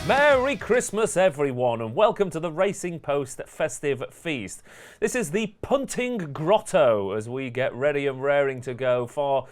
Merry Christmas, everyone, and welcome to the Racing Post Festive Feast. This is the punting grotto as we get ready and raring to go for,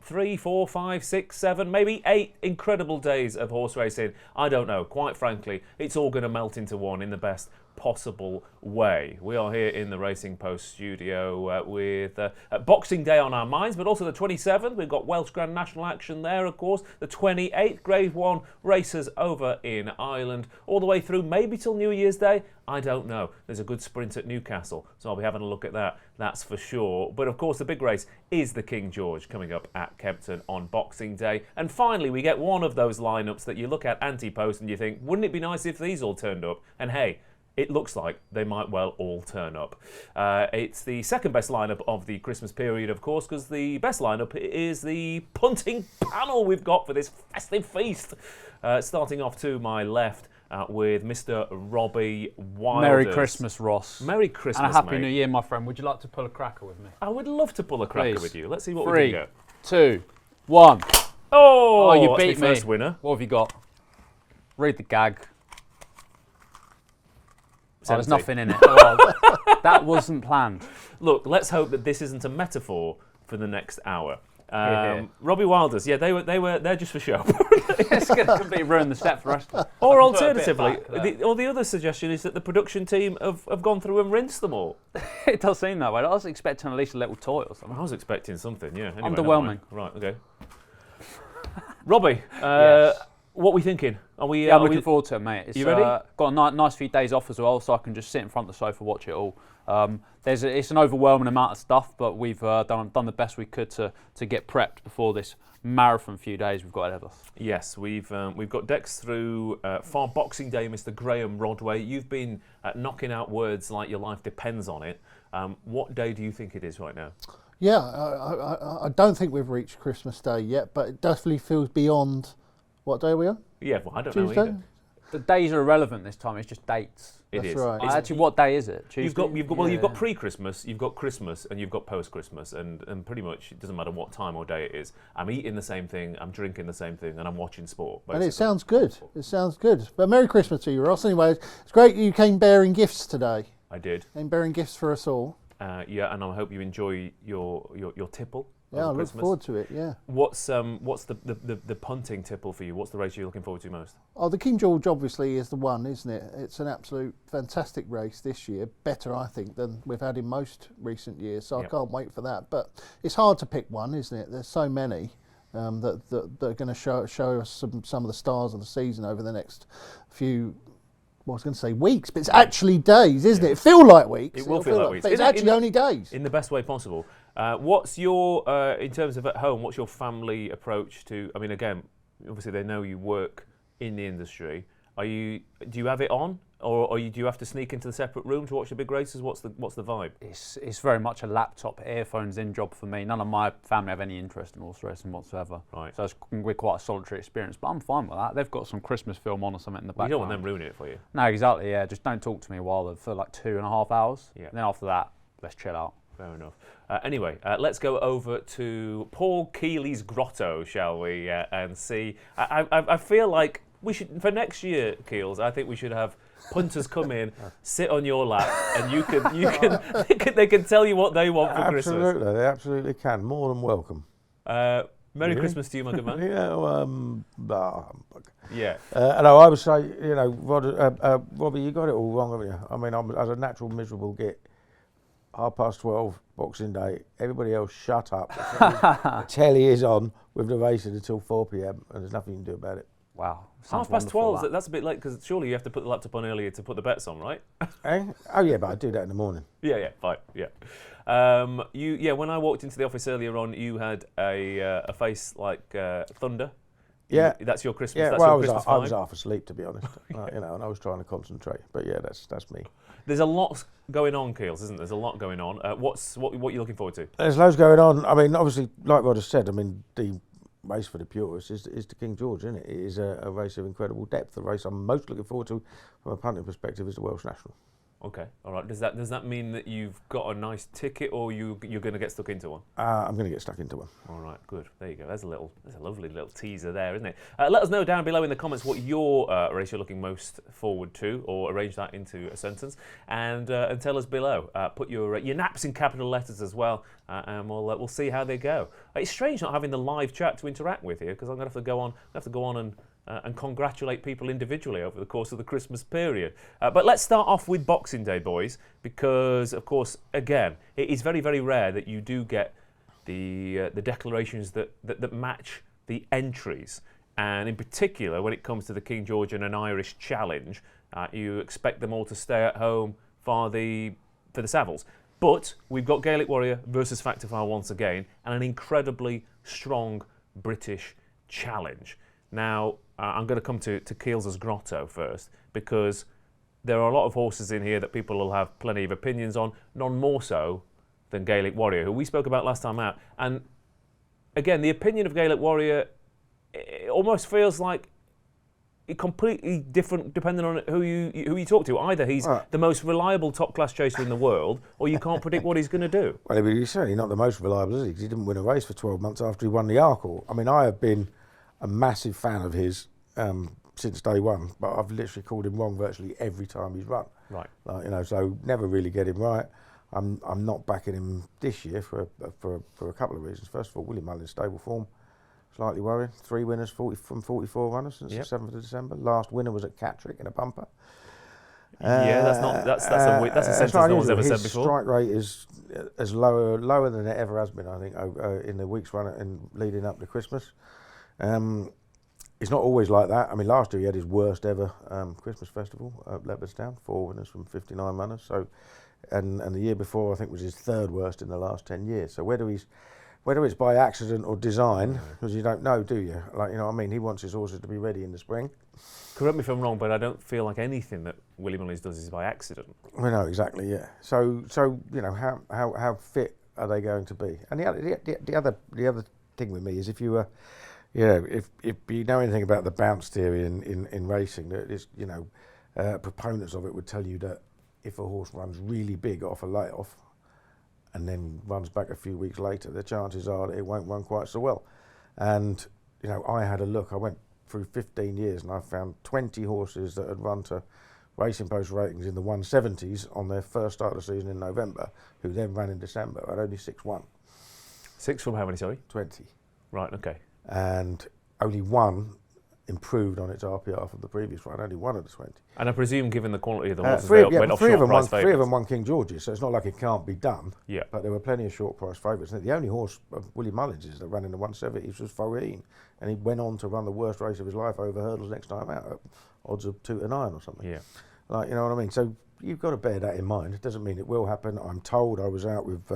3, 4, 5, 6, 7, maybe 8 incredible days of horse racing. I don't know. Quite frankly, it's all going to melt into one in the best possible way. We are here in the Racing Post studio with Boxing Day on our minds, but also the 27th. We've got Welsh Grand National action there, of course. The 28th, Grade 1 races over in Ireland, all the way through maybe till New Year's Day. I don't know. There's a good sprint at Newcastle, so I'll be having a look at that, that's for sure. But of course, the big race is the King George coming up at Kempton on Boxing Day. And finally, we get one of those lineups that you look at anti-post and you think, wouldn't it be nice if these all turned up? And hey, it looks like they might well all turn up. It's the second best lineup of the Christmas period, of course, because the best lineup is the punting panel we've got for this festive feast. Starting off to my left with Mr. Robbie Wilders. Merry Christmas, Ross. Merry Christmas, and a Happy mate. New Year, my friend. Would you like to pull a cracker with me? I would love to pull a cracker Please. with you. Let's see what 3, we can go. 2, 1. Oh, you that's beat my me. first winner. What have you got? Read the gag. Oh, there's 70. nothing in it. Oh, that wasn't planned. Look, let's hope that this isn't a metaphor for the next hour. Here. Robbie Wilders, yeah, they're just for show. It's going to completely ruin the set for us. Or I'll put a bit alternatively, back the other suggestion is that the production team have gone through and rinsed them all. It does seem that way. I was expecting at least a little toy or something. I was expecting something, yeah. Anyway, Underwhelming. never mind. Right, okay. Robbie, Yes. what are we thinking? Are we? Yeah, I'm looking forward to it, mate. It's, You ready? Got a nice few days off as well, so I can just sit in front of the sofa, watch it all. It's an overwhelming amount of stuff, but we've done the best we could to get prepped before this marathon few days we've got ahead of us. Yes, we've got decks through for Boxing Day, Mr. Graeme Rodway. You've been knocking out words like your life depends on it. What day do you think it is right now? Yeah, I don't think we've reached Christmas Day yet, but it definitely feels beyond. What day are we on? Yeah, well, I don't know Tuesday? either. The days are irrelevant this time. It's just dates. It That's is. right. It's- Actually, what day is it? Tuesday? You've got pre-Christmas, you've got Christmas, and you've got post-Christmas, and pretty much it doesn't matter what time or day it is. I'm eating the same thing, I'm drinking the same thing, and I'm watching sport. And Basically. it sounds good. It sounds good. But Merry Christmas to you, Ross. Anyway, it's great you came bearing gifts today. I did. Came bearing gifts for us all. Yeah, and I hope you enjoy your tipple. Yeah, I over look Christmas. forward to it, yeah. What's the punting tipple for you? What's the race you're looking forward to most? Oh, the King George obviously is the one, isn't it? It's an absolute fantastic race this year. Better, I think, than we've had in most recent years. So Yep. I can't wait for that. But it's hard to pick one, isn't it? There's so many that are going to show us some of the stars of the season over the next few. Well, I was going to say weeks, but it's actually days, isn't it? It feel like weeks. It will It'll feel like weeks. But it's In- actually in- only days. In the best way possible. What's your, in terms of at home, what's your family approach to, I mean, again, obviously they know you work in the industry. Do you have it on? Or do you have to sneak into the separate room to watch the big races? What's the vibe? It's very much a laptop, earphones in job for me. None of my family have any interest in horse racing whatsoever. Right. So it's going to be quite a solitary experience, but I'm fine with that. They've got some Christmas film on or something in the You background. don't want them ruining it for you. No, exactly, yeah. Just don't talk to me for like 2.5 hours. Yeah. And then after that, let's chill out. Fair enough. Anyway, let's go over to Paul Kealy's grotto, shall we, and see. I feel like we should, for next year, Keels, I think we should have punters come in, sit on your lap, and they can tell you what they want for Christmas. Absolutely, they absolutely can. More than welcome. Merry Yeah. Christmas to you, my good man. Yeah, Yeah. no, I would say, Robbie, you got it all wrong, haven't you? I mean, I'm as a natural miserable git. 12:30 Boxing Day. Everybody else, shut up. The telly is on with the racing until 4 p.m. and there's nothing you can do about it. Wow. Sounds 12:30. wonderful, That's a bit late because surely you have to put the laptop on earlier to put the bets on, right? Eh? Oh yeah, but I do that in the morning. Yeah, fine, yeah. When I walked into the office earlier on, you had a face like thunder. Yeah, That's your Christmas. yeah. That's Well, your Christmas I was vibe? half asleep, to be honest. And I was trying to concentrate. But yeah, that's me. There's a lot going on, Keels, isn't there? There's a lot going on. What are you looking forward to? There's loads going on. I mean, obviously, like Rod has said, I mean, the race for the purists is the King George, isn't it? It is a race of incredible depth. The race I'm most looking forward to from a punting perspective is the Welsh National. Okay, all right. Does that mean that you've got a nice ticket, or you're going to get stuck into one? I'm going to get stuck into one. All right, good. There you go. There's a lovely little teaser there, isn't it? Let us know down below in the comments what your race you're looking most forward to, or arrange that into a sentence, and tell us below. Put your naps in capital letters as well, and we'll see how they go. It's strange not having the live chat to interact with here, because I'm going to have to go on and congratulate people individually over the course of the Christmas period. But let's start off with Boxing Day, boys, because, of course, again, it is very, very rare that you do get the declarations that match the entries. And in particular, when it comes to the King George and an Irish Challenge, you expect them all to stay at home for the Savills. But we've got Gaelic Warrior versus Fact or File once again, and an incredibly strong British challenge. Now, I'm going to come to Keels' Grotto first, because there are a lot of horses in here that people will have plenty of opinions on, none more so than Gaelic Warrior, who we spoke about last time out. And again, the opinion of Gaelic Warrior, it almost feels like completely different depending on who you talk to. Either he's the most reliable top-class chaser in the world, or you can't predict what he's going to do. Well, he's certainly not the most reliable, is he? 'Cause he didn't win a race for 12 months after he won the Arkle. I mean, I have been a massive fan of his since day one, but I've literally called him wrong virtually every time he's run. Right. So never really get him right. I'm not backing him this year for a couple of reasons. First of all, Willie Mullin's stable form, slightly worrying. 3 winners from 44 runners since the 7th of December. Last winner was at Catterick in a bumper. That's a sentence no one's ever said before. His strike rate is as lower than it ever has been, I think, in the weeks leading up to Christmas. It's not always like that. I mean, last year he had his worst ever Christmas festival at Leopardstown, 4 winners from 59 runners. So, and the year before I think was his 3rd worst in the last 10 years. So whether it's by accident or design, because you don't know, do you? Like, you know what I mean? He wants his horses to be ready in the spring. Correct me if I'm wrong, but I don't feel like anything that Willie Mullins does is by accident. Well, no, exactly, yeah. So you know, how fit are they going to be? And the other thing with me is if you were, you know, if you know anything about the bounce theory in racing, that is, you know, proponents of it would tell you that if a horse runs really big off a layoff and then runs back a few weeks later, the chances are that it won't run quite so well. And, you know, I had a look, I went through 15 years and I found 20 horses that had run to Racing Post ratings in the 170s on their first start of the season in November, who then ran in December, and only 6 won. 6 from how many, sorry? 20. Right, okay. And only 1 improved on its RPR from the previous run, only 1 of the 20. And I presume, given the quality of the horses, three they went off of short them price favourites. 3 of them won King George's, so it's not like it can't be done. Yeah. But there were plenty of short price favourites. The only horse of Willie Mullins's that ran in the 170s was Foreen, and he went on to run the worst race of his life over hurdles next time out, at odds of 2 to 9 or something. Yeah. Like, you know what I mean? So you've got to bear that in mind. It doesn't mean it will happen. I'm told I was out with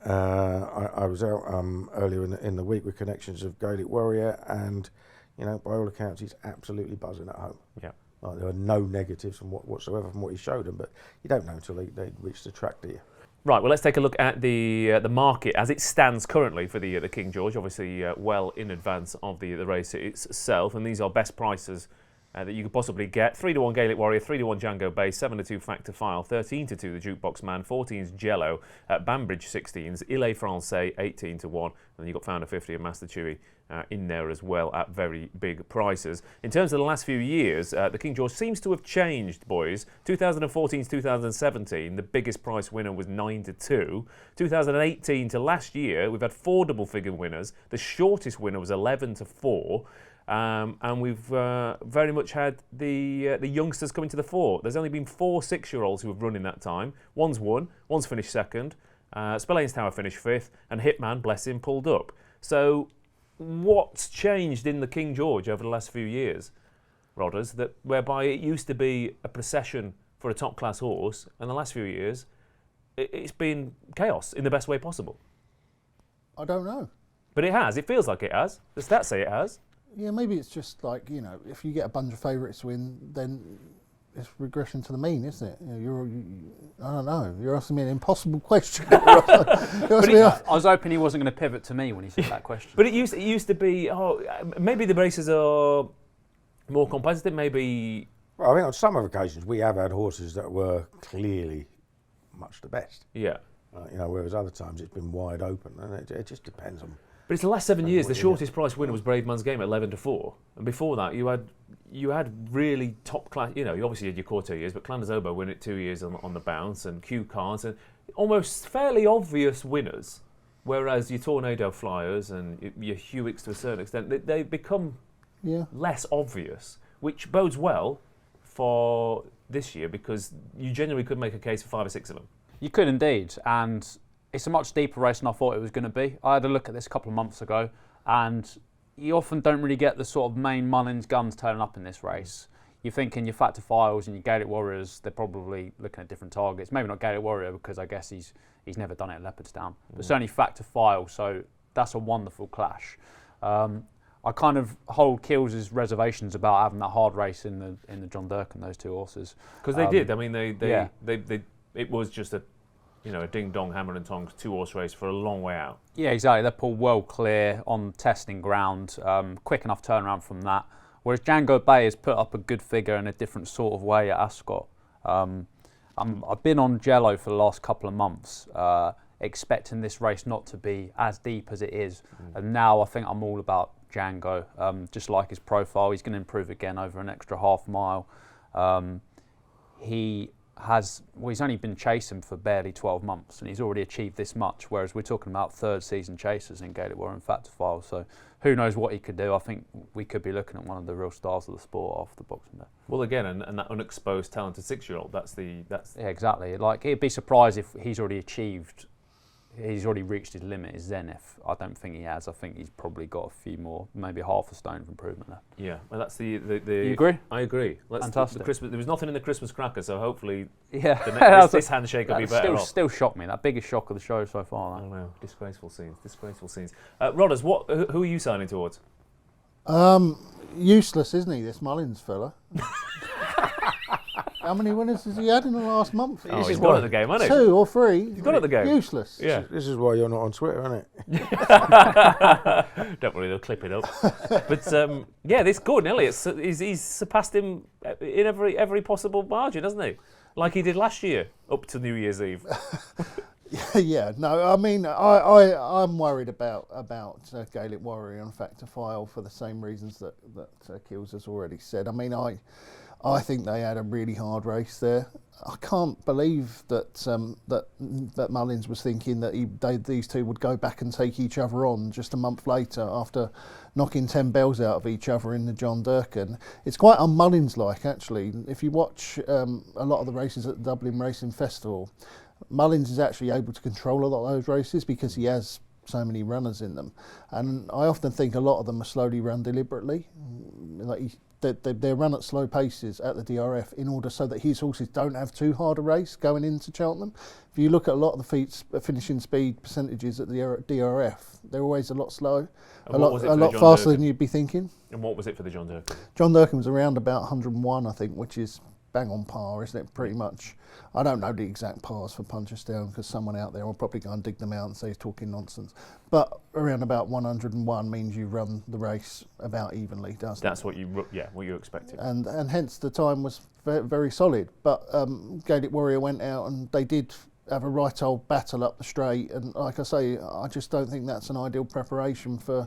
I was out earlier in the week with connections of Gaelic Warrior, and you know, by all accounts, he's absolutely buzzing at home. Yeah. Like, there are no negatives whatsoever from what he showed them, but you don't know until they reach the track, do you? Right, well, let's take a look at the market as it stands currently for the King George, obviously well in advance of the race itself, and these are best prices that you could possibly get. 3-1 Gaelic Warrior, 3-1 Django Bay, 7-2 Fact or File, 13-2 the Jukebox Man, 14's Jello, Banbridge 16s, Ile Francais 18-1, and you've got Founder 50 and Master Chewy in there as well at very big prices. In terms of the last few years, the King George seems to have changed, boys. 2014 to 2017, the biggest price winner was 9-2. 2018 to last year, we've had 4 double-figure winners. The shortest winner was 11-4. And we've very much had the youngsters coming to the fore. There's only been 4 6-year-olds who have run in that time. One's won, one's finished 2nd, Spillane's Tower finished 5th, and Hitman, bless him, pulled up. So what's changed in the King George over the last few years, Rodders, that whereby it used to be a procession for a top-class horse, and the last few years it's been chaos in the best way possible? I don't know. But it has. It feels like it has. The stats say it has. Yeah, maybe it's just like, you know, if you get a bunch of favourites to win, then it's regression to the mean, isn't it? You know, I don't know. You're asking me an impossible question. I was hoping he wasn't going to pivot to me when he said that question. But it used to be, maybe the races are more competitive. Maybe Well, I mean, on some occasions we have had horses that were clearly much the best. Yeah. Whereas other times it's been wide open, and it just depends on. But it's the last 7 years. The shortest price winner was Braveman's Game at 11-4, and before that you had really top class. You obviously had your Quarto years, but Clanders Oboe win it 2 years on the bounce, and Q Cards, and almost fairly obvious winners. Whereas your Tornado Flyers and your Hewicks to a certain extent, they become less obvious, which bodes well for this year because you genuinely could make a case for 5 or 6 of them. You could indeed, and it's a much deeper race than I thought it was going to be. I had a look at this a couple of months ago, and you often don't really get the sort of main Mullins guns turning up in this race. You're thinking your Factor Files and your Gaelic Warriors, they're probably looking at different targets. Maybe not Gaelic Warrior because I guess he's never done it at Leopardstown, but certainly Factor File, so that's a wonderful clash. I kind of hold Keels' reservations about having that hard race in the John Durkan, those two horses. Because they did. I mean, they it was just a ding-dong, hammer and tongs 2-horse race for a long way out. Yeah, exactly. They pulled well clear on testing ground, quick enough turnaround from that. Whereas Django Bay has put up a good figure in a different sort of way at Ascot. I've been on Jello for the last couple of months, expecting this race not to be as deep as it is. And now I think I'm all about Django. Just like his profile, he's going to improve again over an extra half mile. He's only been chasing for barely 12 months and he's already achieved this much, whereas we're talking about third season chasers in Gaelic Warrior and Factor File, so who knows what he could do. I think we could be looking at one of the real stars of the sport after Boxing Day. Well, again, and that unexposed talented 6-year-old, that's yeah, exactly. Like, he'd be surprised if he's already reached his limit, his zenith. I don't think he has. I think he's probably got a few more, maybe half a stone of improvement there. Yeah, well, that's the. You agree? I agree. Fantastic. There was nothing in the Christmas cracker, so hopefully, this handshake will be better. Still shocked me. That biggest shock of the show so far. I know. Disgraceful scenes. Rodders, who are you signing towards? Useless, isn't he? This Mullins fella. How many winners has he had in the last month? He's gone at the game, hasn't he? 2 or 3. He's gone at the game. Useless. Yeah. This is why you're not on Twitter, isn't it? Don't worry, they'll clip it up. But this Gordon Elliott, he's surpassed him in every possible margin, hasn't he? Like he did last year, up to New Year's Eve. Yeah, no, I mean, I'm worried about Gaelic Warrior and Factor File for the same reasons that Keels has already said. I mean, I think they had a really hard race there. I can't believe that Mullins was thinking that these two would go back and take each other on just a month later after knocking 10 bells out of each other in the John Durkan. It's quite un-Mullins-like, actually. If you watch a lot of the races at the Dublin Racing Festival, Mullins is actually able to control a lot of those races because he has so many runners in them. And I often think a lot of them are slowly run deliberately. Like they run at slow paces at the DRF in order so that his horses don't have too hard a race going into Cheltenham. If you look at a lot of the finishing speed percentages at the DRF, they're always a lot slow, a lot faster than you'd be thinking. And what was it for the John Durkan? John Durkan was around about 101, I think, which is bang on par, isn't it? Pretty much. I don't know the exact pars for Punchestown because someone out there will probably go and dig them out and say he's talking nonsense. But around about 101 means you run the race about evenly, doesn't it? That's what you expected. And hence the time was very solid. But Gaelic Warrior went out and they did have a right old battle up the straight. And like I say, I just don't think that's an ideal preparation for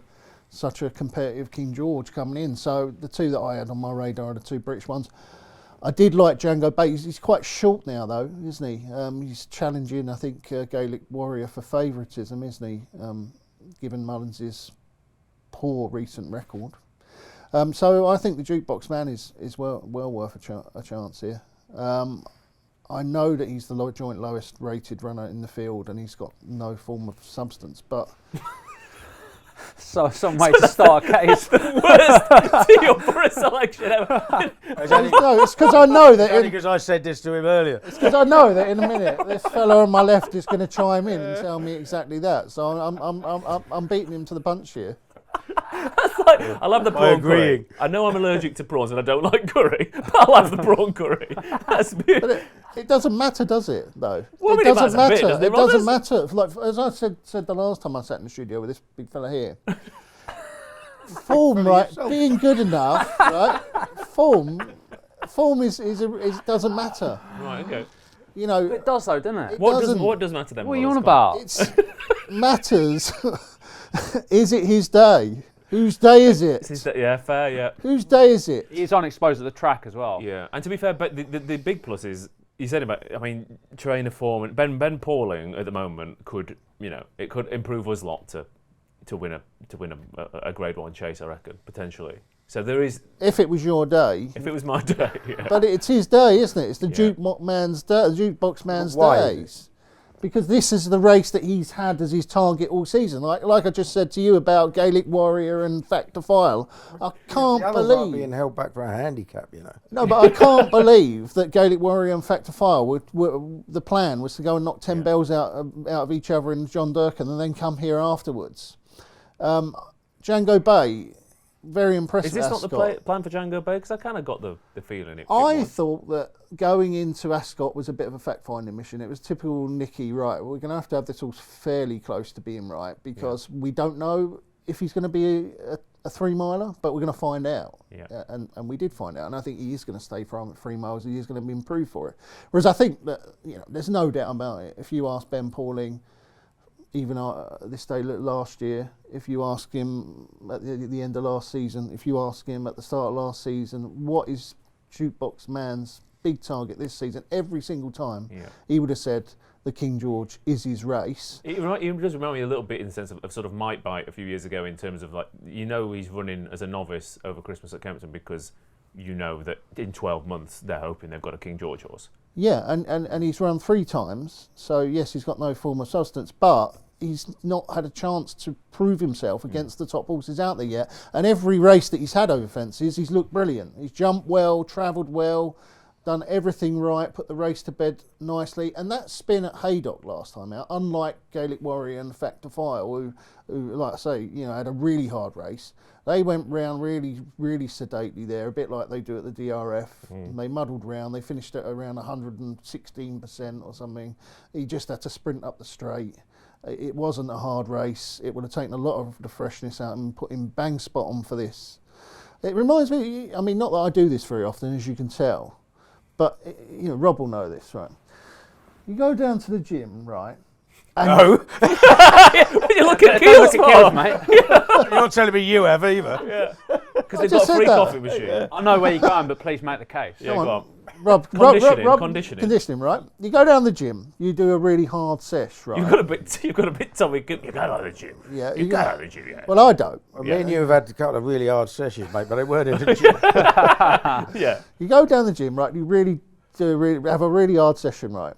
such a competitive King George coming in. So the two that I had on my radar are the two British ones. I did like Django Bay. He's quite short now, though, isn't he? He's challenging, I think, Gaelic Warrior for favouritism, isn't he? Given Mullins' poor recent record. So I think the Jukebox Man is well worth a chance here. I know that he's the joint lowest rated runner in the field and he's got no form of substance, but... So some way to start a case. The worst deal for a selection ever. No, it's because I know that. Only because I said this to him earlier. It's because I know that in a minute this fellow on my left is going to chime in and tell me exactly that. So I'm beating him to the punch here. I love the prawn curry. I know I'm allergic to prawns and I don't like curry, but I love the prawn curry. That's beautiful. But it doesn't matter, does it? Though well, it doesn't matter. It doesn't matter. Like as I said the last time I sat in the studio with this big fella here. Form, right? Being good enough, right? Form form doesn't matter. Right, okay. You know, It does though, doesn't it? What does matter then? What are you on Wallace? about? it matters. Is it his day? Whose day is it? Yeah, fair, yeah. Whose day is it? He's unexposed at the track as well. Yeah, and to be fair, but the big plus is, you said about, I mean, trainer form, and Ben Pauling at the moment could, it could improve us lot to win a Grade 1 chase, I reckon, potentially. So there is... If it was your day. If it was my day, yeah. But it's his day, isn't it? It's the jukebox man's days. Because this is the race that he's had as his target all season. Like I just said to you about Gaelic Warrior and Factor File. I can't the others aren't believe... being held back for a handicap, No, but I can't believe that Gaelic Warrior and Factor File the plan was to go and knock 10 bells out of each other in John Durkan and then come here afterwards. Django Bay... Very impressive. Is this not Ascot. the plan for Django Bay? Because I kind of got the feeling it I was. thought that going into Ascot was a bit of a fact-finding mission. It was typical Nicky, right, we're going to have this all fairly close to being right because we don't know if he's going to be a 3-miler, but we're going to find out. Yeah. And we did find out, and I think he is going to stay from at 3 miles. He is going to be improved for it. Whereas I think that, there's no doubt about it. If you ask Ben Pauling, even this day last year, if you ask him at the end of last season, if you ask him at the start of last season, what is Jukebox Man's big target this season, every single time, he would have said the King George is his race. It does remind me a little bit in the sense of sort of Mike Bite a few years ago in terms of he's running as a novice over Christmas at Kempton because that in 12 months they're hoping they've got a King George horse. Yeah, and he's run 3 times, so yes, he's got no form of substance, but he's not had a chance to prove himself against the top horses out there yet. And every race that he's had over fences, he's looked brilliant. He's jumped well, travelled well, done everything right, put the race to bed nicely. And that spin at Haydock last time out, unlike Gaelic Warrior and Factor File, who like I say, had a really hard race, they went round really, really sedately there, a bit like they do at the DRF. And they muddled round. They finished at around 116% or something. He just had to sprint up the straight. It wasn't a hard race. It would have taken a lot of the freshness out and put him bang spot on for this. It reminds me, I mean, not that I do this very often, as you can tell, but, Rob will know this, right? You go down to the gym, right? No. You look at Keels, mate. You're not telling me you have either. Yeah. Because they've got a free coffee machine. I know where you're going, but please make the case. Yeah, go on. Rob, conditioning, right? You go down the gym, you do a really hard sesh, right? You've got a bit Tommy. You go to the gym. Yeah, you go to the gym. Yeah. Well, I don't. Well, me and you have had a couple of really hard sessions, mate, but they weren't in the gym. Yeah. You go down the gym, right? You have a really hard session, right?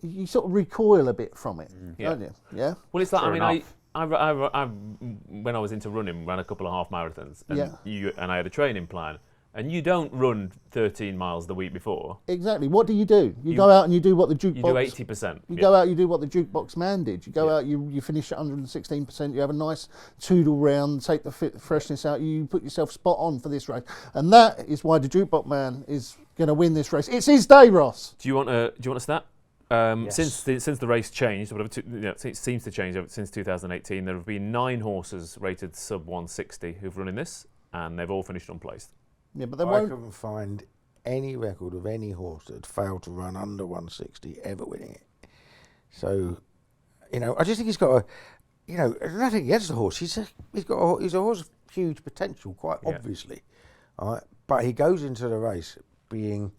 You sort of recoil a bit from it, don't you? Yeah. Well, it's like Fair enough. I when I was into running, ran a couple of half marathons, and I had a training plan. And you don't run 13 miles the week before. Exactly. What do? You go out and you do what the jukebox... You do 80%. You go out, you do what the jukebox man did. You go out, you finish at 116%, you have a nice toodle round, take the freshness out, you put yourself spot on for this race. And that is why the jukebox man is going to win this race. It's his day, Ross. Do you want a stat? Yes. Since the race changed, it seems to change since 2018, there have been 9 horses rated sub 160 who've run in this, and they've all finished unplaced. Yeah, but they I won't... couldn't find any record of any horse that had failed to run under 160 ever winning it. So, I just think he's got nothing against the horse. He's a horse of huge potential, quite obviously. All right? But he goes into the race being,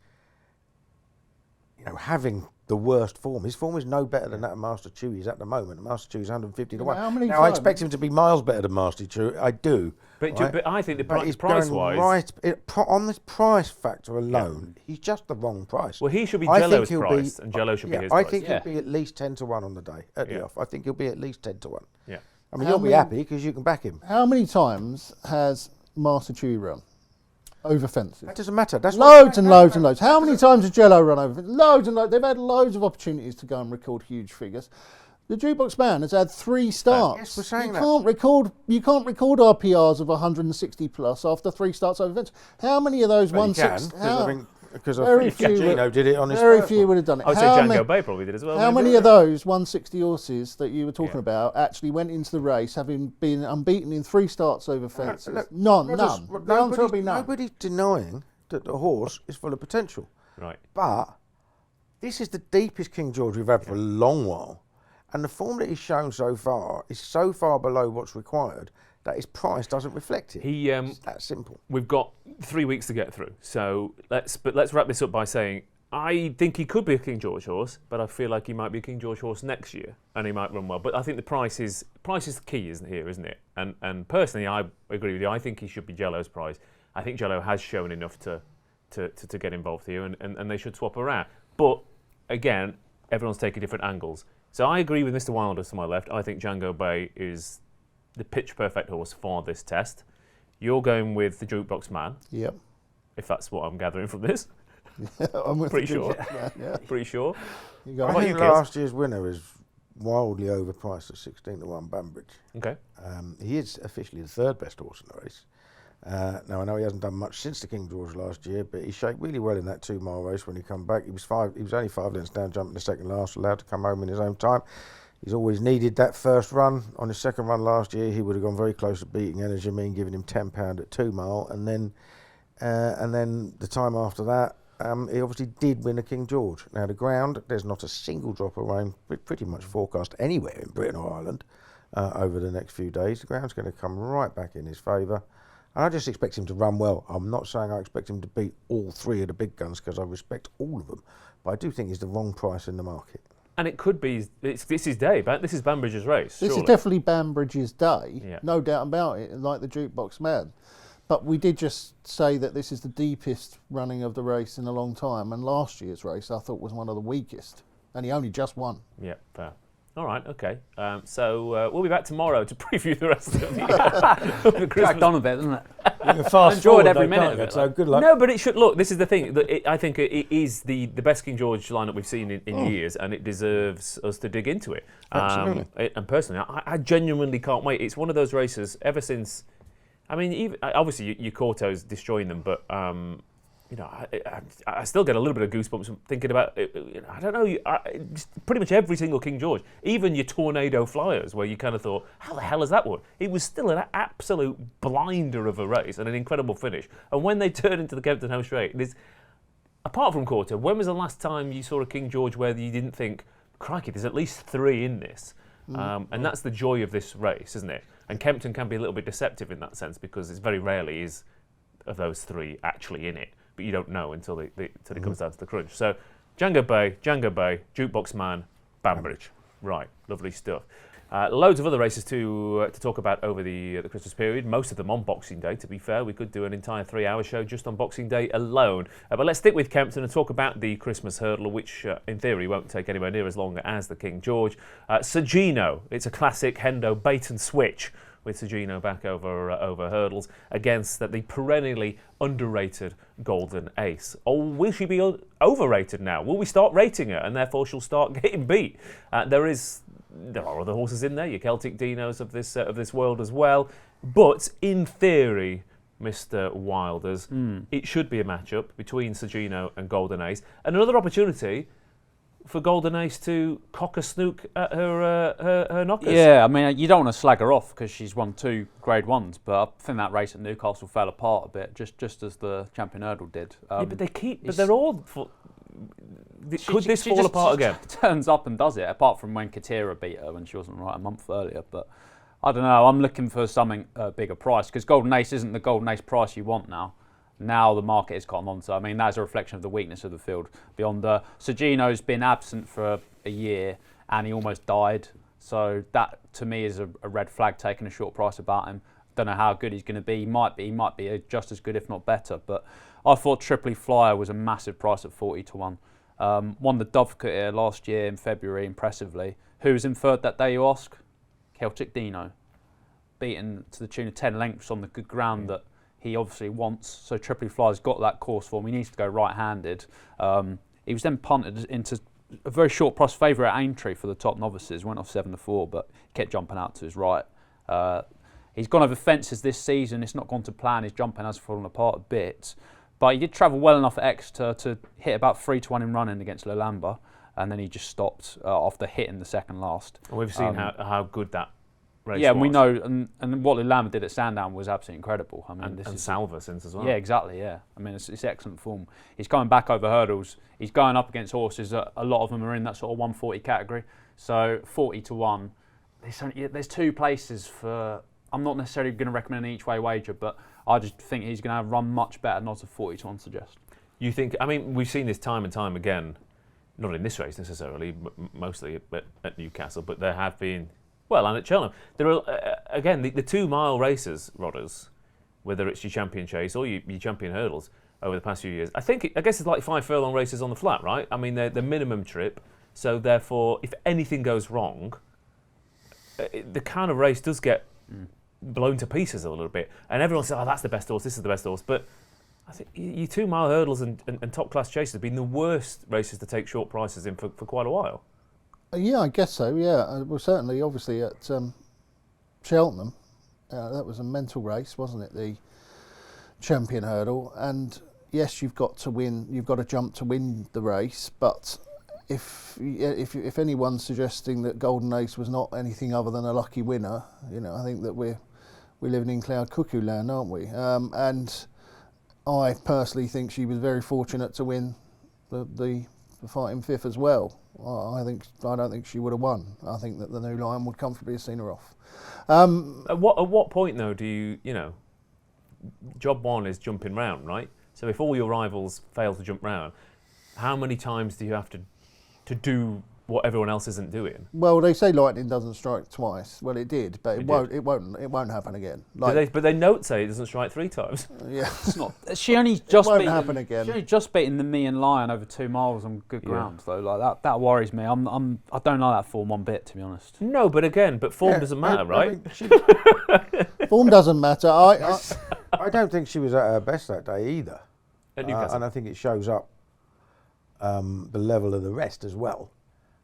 having the worst form. His form is no better than that of Master Chewy's at the moment. Master Chewy's 150 to 1. How many I times? expect him to be miles better than Master Chewy. I do. But, right? but I think the But he's price-wise... on this price factor alone, he's just the wrong price. Well, he should be I think Jello's he'll price, and Jello should be his I price. think he'll be at least 10 to 1 on the day at the off. I think he'll be at least 10 to 1. Yeah. I mean, How you'll be many- happy because you can back him. How many times has Master Chewy run over fences? That doesn't matter. That's Loads and loads and loads. How many times has Jello run over? Loads and loads. They've had loads of opportunities to go and record huge figures. The jukebox man has had 3 starts. Yes, we're saying you that. You can't record RPRs of 160 plus after 3 starts over fence. How many of those Well, you can, 160? because Very few Gino did it on his Very first few one. would have done it. I would say How Django ma- Bay probably did as well. How maybe. many of those 160 horses that you were talking Yeah. about actually went into the race having been unbeaten in 3 starts over fences? Look, None. Roger's- The answer will be none. Nobody's denying that the horse is full of potential. Right. But this is the deepest King George we've had for a long while. And the form that he's shown so far is so far below what's required that his price doesn't reflect it. It's that simple. We've got 3 weeks to get through, so let's wrap this up by saying I think he could be a King George horse, but I feel like he might be a King George horse next year, and he might run well. But I think the price is the key, isn't it? And personally, I agree with you. I think he should be Jello's price. I think Jello has shown enough to get involved here, and they should swap around. But again, everyone's taking different angles. So I agree with Mr. Wilders to my left. I think Django Bay is the pitch-perfect horse for this test. You're going with the Jukebox Man. Yep. If that's what I'm gathering from this. I'm with Pretty the sure. Jukebox Man, yeah. Pretty sure. You go, I think last year's winner is wildly overpriced at 16-1 Banbridge. Okay. He is officially the third best horse in the race. Now I know he hasn't done much since the King George last year, but he shaped really well in that 2-mile race when he come back. He was only 5 lengths down, jumping the second last, allowed to come home in his own time. He's always needed that first run. On his second run last year, he would have gone very close to beating Energy Mean, giving him £10 at 2 mile, and then the time after that, he obviously did win a King George. Now the ground, there's not a single drop of rain pretty much forecast anywhere in Britain or Ireland over the next few days. The ground's going to come right back in his favour. And I just expect him to run well. I'm not saying I expect him to beat all 3 of the big guns because I respect all of them, but I do think he's the wrong price in the market. And it could be, this is day, this is Banbridge's race, This surely. is definitely Banbridge's day, Yeah. no doubt about it, like the Jukebox Man. But we did just say that this is the deepest running of the race in a long time, and last year's race I thought was one of the weakest, and he only just won. Yeah, fair. All right, okay. So we'll be back tomorrow to preview the rest of the Christmas. Dragged on a bit, isn't it? Fast Enjoyed forward, every though, minute can't of you? it, So like. good luck. No, but it should look. This is the thing. I think it is the best King George lineup we've seen in years, and it deserves us to dig into it. Absolutely. And personally, I genuinely can't wait. It's one of those races ever since. I mean, even obviously your Corto's destroying them, but I still get a little bit of goosebumps thinking about. I don't know. Just pretty much every single King George, even your Tornado Flyers, where you kind of thought, how the hell is that one? It was still an absolute blinder of a race and an incredible finish. And when they turn into the Kempton Home Straight, apart from Corto, when was the last time you saw a King George where you didn't think, crikey, there's at least 3 in this? And that's the joy of this race, isn't it? And Kempton can be a little bit deceptive in that sense because it's very rarely is of those 3 actually in it. But you don't know until it comes down to the crunch. So Django Bay, Jukebox Man, Banbridge. Right, lovely stuff. Loads of other races to talk about over the Christmas period, most of them on Boxing Day, to be fair. We could do an entire 3-hour show just on Boxing Day alone. But let's stick with Kempton and talk about the Christmas hurdle, which in theory won't take anywhere near as long as the King George. Sagino, it's a classic Hendo bait and switch, with Sagino back over hurdles against the perennially underrated Golden Ace. Or will she be overrated now? Will we start rating her and therefore she'll start getting beat? There are other horses in there, your Celtic Dinos of this world as well. But in theory, Mr. Wilders, it should be a matchup between Sagino and Golden Ace, and another opportunity for Golden Ace to cock a snook at her knockers. Yeah, I mean, you don't want to slag her off because she's won 2 Grade 1s, but I think that race at Newcastle fell apart a bit, just as the Champion Hurdle did. Yeah, but they're all. Could this fall apart again? Turns up and does it, apart from when Katira beat her when she wasn't right a month earlier. But I don't know, I'm looking for something bigger price because Golden Ace isn't the Golden Ace price you want now. Now the market has cotton on to. I mean, that's a reflection of the weakness of the field. Beyond Sagino's been absent for a year and he almost died. So that to me is a red flag, taking a short price about him. Don't know how good he's going to be. He might be just as good, if not better. But I thought Triply Flyer was a massive price at 40-1. Won the Dovecote here last year in February impressively. Who was in third that day, you ask? Celtic Dino. Beaten to the tune of 10 lengths on the good ground that he obviously wants. So Triply Flyer's got that course form. He needs to go right-handed. He was then punted into a very short price favourite at Aintree for the top novices. Went off 7-4, but kept jumping out to his right. He's gone over fences this season. It's not gone to plan. His jumping has fallen apart a bit. But he did travel well enough at Exeter to hit about 3-1 in running against Lolamba. And then he just stopped after hitting the second last. And we've seen how good that race Yeah, and we was. know, and what Lillama did at Sandown was absolutely incredible. I mean, And, this and is Salva since as well. Yeah, exactly. Yeah, I mean, it's excellent form. He's going back over hurdles. He's going up against horses that a lot of them are in that sort of 140 category. So 40 to 1. There's two places for. I'm not necessarily going to recommend an each way wager, but I just think he's going to run much better than odds of 40 to 1 suggest. You think? I mean, we've seen this time and time again. Not in this race necessarily, mostly at Newcastle, but there have been. Well, and at Cheltenham, there are again the 2 mile races, Rodders, whether it's your champion chase or your champion hurdles over the past few years. I guess it's like 5 furlong races on the flat, right? I mean, they're the minimum trip, so therefore, if anything goes wrong, the kind of race does get blown to pieces a little bit, and everyone says, "Oh, that's the best horse. This is the best horse," but I think your 2 mile hurdles and top class chases have been the worst races to take short prices in for quite a while. Yeah, I guess so. Yeah, well, certainly, obviously at Cheltenham, that was a mental race, wasn't it? The champion hurdle, and yes, you've got to win. You've got to jump to win the race. But if anyone's suggesting that Golden Ace was not anything other than a lucky winner, I think that we're living in cloud cuckoo land, aren't we? And I personally think she was very fortunate to win the Fighting Fifth as well. I don't think she would have won. I think that the New Lion would comfortably have seen her off. At what point though do you job one is jumping round, right? So if all your rivals fail to jump round, how many times do you have to do what everyone else isn't doing? Well, they say lightning doesn't strike twice. Well, it did, but it won't happen again. But they note say it doesn't strike 3 times. Yeah, It's not. She only just won't beaten, happen again. She only just beaten the Me and Lion over 2 miles on good ground, though. Like that worries me. I don't like that form one bit, to be honest. No, but form doesn't matter, right? form doesn't matter. I don't think she was at her best that day either. At Newcastle. And I think it shows up the level of the rest as well.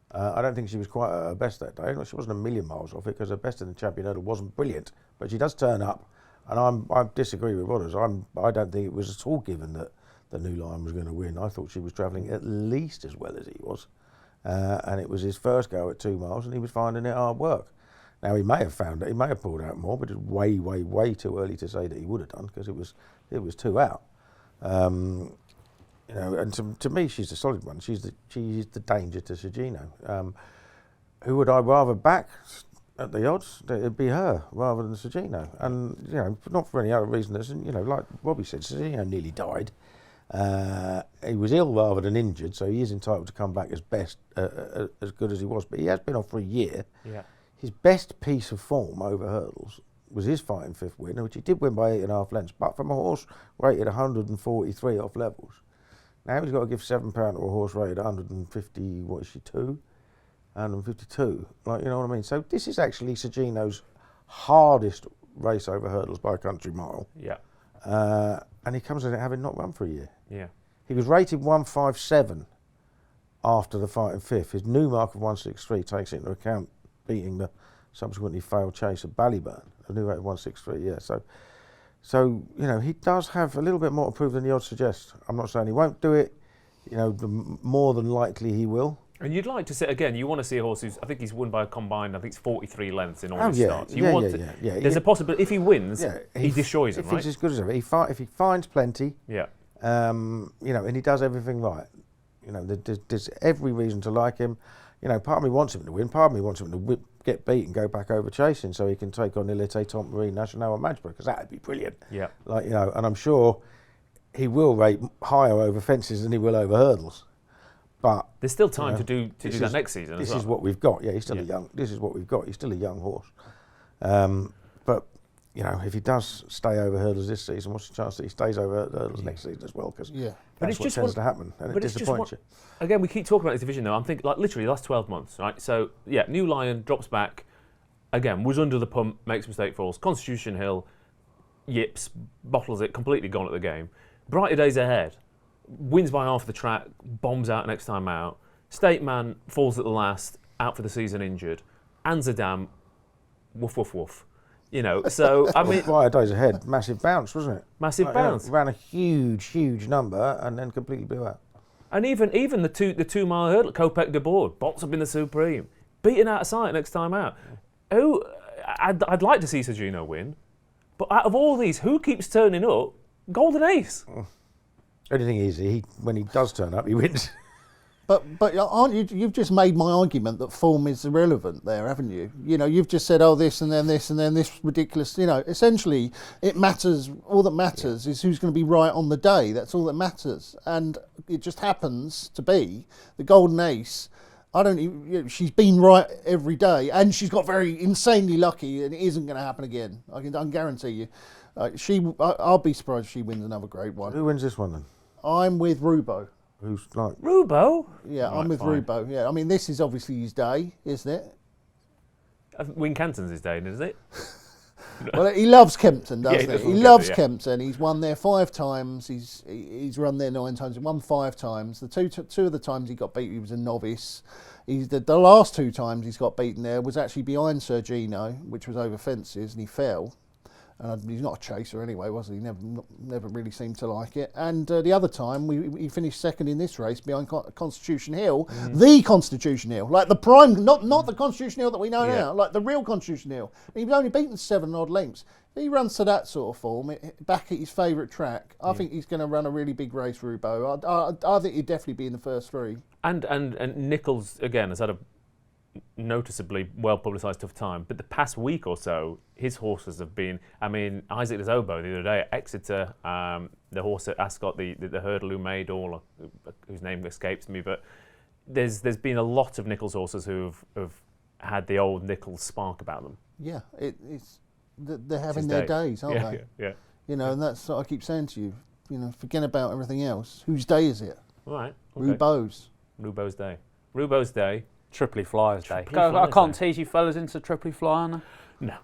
I don't think she was quite at her best that day. She wasn't a million miles off it because her best in the champion hurdle wasn't brilliant, but she does turn up. And I disagree with Rodders. I don't think it was at all given that the New Lion was going to win. I thought she was travelling at least as well as he was, and it was his first go at 2 miles, and he was finding it hard work. Now he may have found it, he may have pulled out more, but it's way, way, way too early to say that he would have done because it was 2 out. And to me, she's a solid one. She's the danger to Sergino. Who would I rather back at the odds? It'd be her rather than Sergino. And not for any other reason. Like Robbie said, Sergino nearly died. He was ill rather than injured, so he is entitled to come back as good as he was. But he has been off for a year. Yeah. His best piece of form over hurdles was his Fighting Fifth win, which he did win by 8.5 lengths, but from a horse rated 143 off levels. Now he's got to give £7 to a horse rated 150, what is she, 152. Like, you know what I mean? So this is actually Sergino's hardest race over hurdles by a country mile. Yeah. And he comes in it having not run for a year. Yeah. He was rated 157 after the Fighting Fifth. His new mark of 163 takes into account beating the subsequently failed chase at Ballyburn. A new rate of 163, yeah. So he does have a little bit more to prove than the odds suggest. I'm not saying he won't do it. More than likely he will. And you'd like to see, again, you want to see a horse who's, I think he's won by a combined, I think it's 43 lengths in all his starts. There's a possibility, if he wins, he destroys him, right? If he's as good as ever, if he finds plenty, yeah. and he does everything right, there's every reason to like him. Part of me wants him to win, part of me wants him to get beat and go back over chasing so he can take on Elite Temp Marine National and Magsburg, because that would be brilliant. Yeah. And I'm sure he will rate higher over fences than he will over hurdles. But there's still time to do that next season. This is what we've got. Yeah, he's still a young. This is what we've got. He's still a young horse. But if he does stay over hurdles this season, what's the chance that he stays over hurdles next season as well? Because that's what tends to happen, and it disappoints you. Again, we keep talking about this division though. I'm thinking literally the last 12 months, right? So New Lion drops back. Again, was under the pump, makes mistake falls. Constitution Hill, yips, bottles it, completely gone at the game. Brighter days ahead. Wins by half the track, bombs out next time out. State Man falls at the last, out for the season injured. Amsterdam, woof, woof, woof. So, I mean... Brighter days ahead, massive bounce, wasn't it? Massive bounce. Ran a huge number and then completely blew out. And even the 2 mile hurdle, Kopek de Board, bolts up in the Supreme. Beaten out of sight next time out. I'd like to see Sergino win, but out of all these, who keeps turning up? Golden Ace. Only thing is, when he does turn up, he wins. But aren't you? You've just made my argument that form is irrelevant there, haven't you? You know, you've just said, oh, this and then this and then this ridiculous. You know, essentially, it matters. All that matters is who's going to be right on the day. That's all that matters. And it just happens to be the Golden Ace. She's been right every day, and she's got very insanely lucky, and it isn't going to happen again. I can guarantee you. I'll be surprised if she wins another Grade 1. Who wins this one then? I'm with Rubo. Who's like Rubo? Yeah, Right, I'm with fine. Rubo. Yeah, I mean, this is obviously his day, isn't it? Wincanton's his day, isn't it? Well, he loves Kempton, Yeah, he doesn't does he? He love loves Kempton, Kempton. He's won there 5 times. He's run there 9 times. He won 5 times. The two of the times he got beat, he was a novice. The last 2 times he's got beaten there was actually behind Sergino, which was over fences, and he fell. He's not a chaser anyway, was he? Never really seemed to like it. And the other time, he finished second in this race behind Constitution Hill, the Constitution Hill, like the prime, not the Constitution Hill that we know now, like the real Constitution Hill. And he was only beaten 7 odd lengths. If he runs to that sort of form, back at his favourite track, I think he's going to run a really big race, Rubo. I think he'd definitely be in the first 3. And Nichols, again, has had a noticeably well-publicised tough time, but the past week or so, his horses have been, I mean, Isaac des Obeaux the other day at Exeter, the horse at Ascot, the hurdle who made all, whose name escapes me, but there's been a lot of Nichols horses who've had the old Nichols spark about them. Yeah, they're having his their day. days, aren't they? Yeah. You know, and that's what I keep saying to you. You know, forget about everything else. Whose day is it? All right. Okay. Rubo's day. Rubo's day. Triply Flyers Day. Triply I Flyers can't Day. tease you fellas into Triply Flyer. No.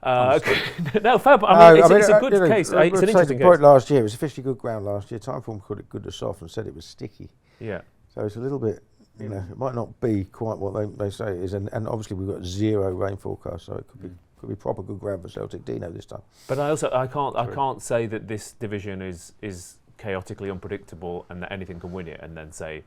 No, fair. I mean, it's a good you know, case. It's I an would say interesting the point case. last year, it was officially good ground last year. Timeform called it good to soft and said it was sticky. Yeah. So it's a little bit, you know, it might not be quite what they say it is. And obviously we've got 0 rain forecast, so it could be proper good ground for Celtic Dino this time. But I can't say that this division is chaotically unpredictable and that anything can win it, and then say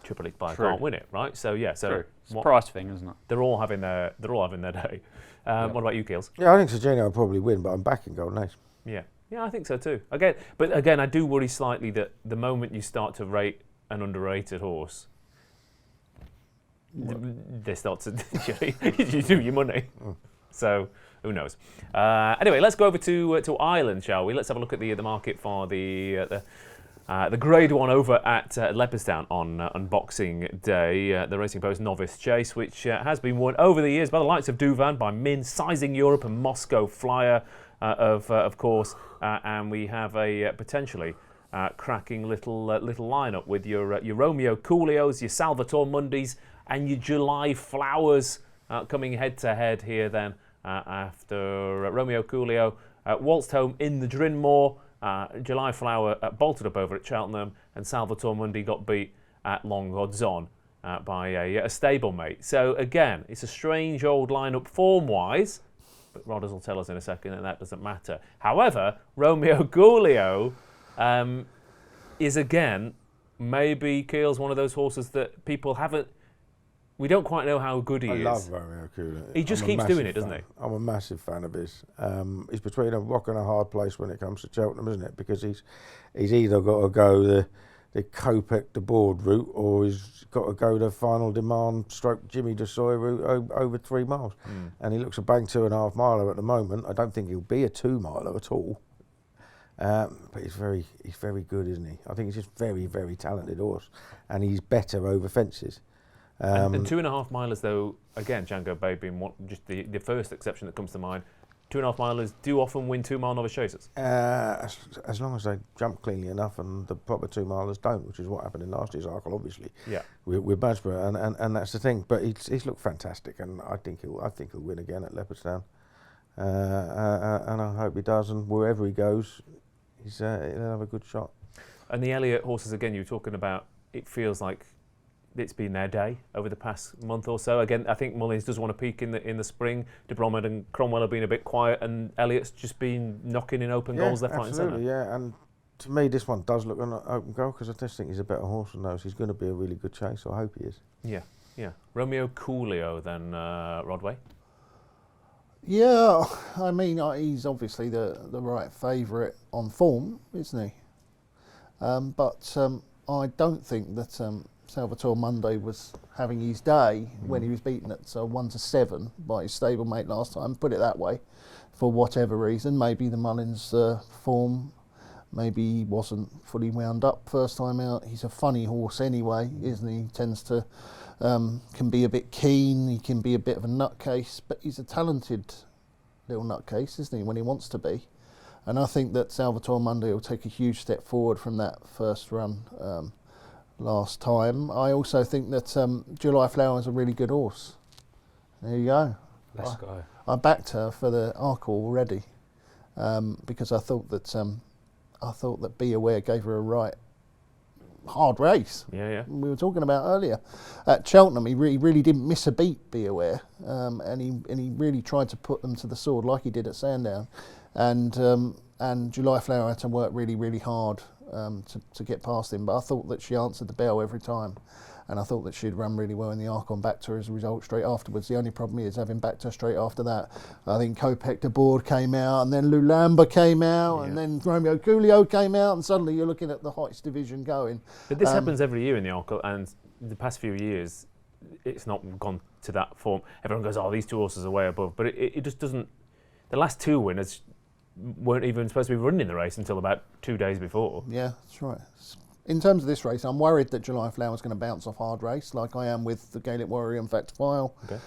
Triple X Flyers can't win it, right? So yeah, True. It's a price thing, isn't it? They're all having their day. What about you, Keels? Yeah, I think Sergino will probably win, but I'm backing Golden Ace. Yeah, I think so too. Again, I do worry slightly that the moment you start to rate an underrated horse, they start to you do your money. So who knows? Anyway, let's go over to Ireland, shall we? Let's have a look at the market for the Grade 1 over at Leopardstown on Boxing Day. The Racing Post Novice Chase, which has been won over the years by the likes of Douvan, by Min, Sizing Europe, and Moscow Flyer, of course. And we have a potentially cracking little lineup with your Romeo Coolios, your Salvatore Mundis, and your July Flowers coming head to head here. Then after Romeo Coolio waltzed home in the Drinmore. July Flower bolted up over at Cheltenham, and Salvatore Mundi got beat at long odds on by a stablemate. So again, it's a strange old lineup form-wise, but Rodders will tell us in a second that doesn't matter. However, Romeo Coolio is again maybe Keel's one of those horses that people haven't. We don't quite know how good he is. I love Romeo Coolio. He just keeps doing it, doesn't he? I'm a massive fan of his. He's between a rock and a hard place when it comes to Cheltenham, isn't it? Because he's either got to go the Kopek de Board route, or he's got to go the Final Demand / Jimmy DeSoy route over 3 miles. And he looks a bang 2.5 miler at the moment. I don't think he'll be a 2 miler at all. But he's very good, isn't he? I think he's just very, very talented horse, and he's better over fences. And 2.5 milers, though, again, Django Bay being just the first exception that comes to mind. 2.5 milers do often win 2 mile novice chasers. As long as they jump cleanly enough, and the proper 2 milers don't, which is what happened in last year's Arkle, obviously. Yeah. With Badgesborough, and that's the thing. But he's looked fantastic, and I think he'll win again at Leopardstown. And I hope he does, and wherever he goes, he'll have a good shot. And the Elliott horses, again, you were talking about, it feels like it's been their day over the past month or so. Again, I think Mullins does want to peak in the spring. De Bromhead and Cromwell have been a bit quiet, and Elliott's just been knocking in open goals left, right and centre. Yeah, and to me this one does look an open goal, because I just think he's a better horse than those. He's going to be a really good chase, so I hope he is. Yeah. Romeo Coolio then, Rodway? Yeah, I mean, he's obviously the right favourite on form, isn't he? But I don't think that Salvatore Monday was having his day when he was beaten at 1-7 by his stablemate last time. Put it that way, for whatever reason. Maybe the Mullins form, maybe he wasn't fully wound up first time out. He's a funny horse anyway, isn't he? He tends to can be a bit keen. He can be a bit of a nutcase, but he's a talented little nutcase, isn't he? When he wants to be. And I think that Salvatore Monday will take a huge step forward from that first run last time. I also think that July Flower is a really good horse. There you go. Let's go. I backed her for the Arkle already because I thought that Be Aware gave her a right hard race. Yeah. We were talking about earlier at Cheltenham. He really didn't miss a beat. Be Aware, and he really tried to put them to the sword like he did at Sandown. And July Flower had to work really hard to get past him, but I thought that she answered the bell every time, and I thought that she'd run really well in the Arc on backed her as a result straight afterwards. The only problem is having backed her straight after that. I think Kopek de Board came out, and then Lulamba came out, and then Romeo Coolio came out, and suddenly you're looking at the Heights division going. But this happens every year in the Arkle, and the past few years, it's not gone to that form. Everyone goes, "Oh, these two horses are way above," but it just doesn't. The last two winners weren't even supposed to be running the race until about 2 days before. Yeah, that's right. In terms of this race, I'm worried that July Flower's going to bounce off hard race, like I am with the Gaelic Warrior and Fact File. Okay.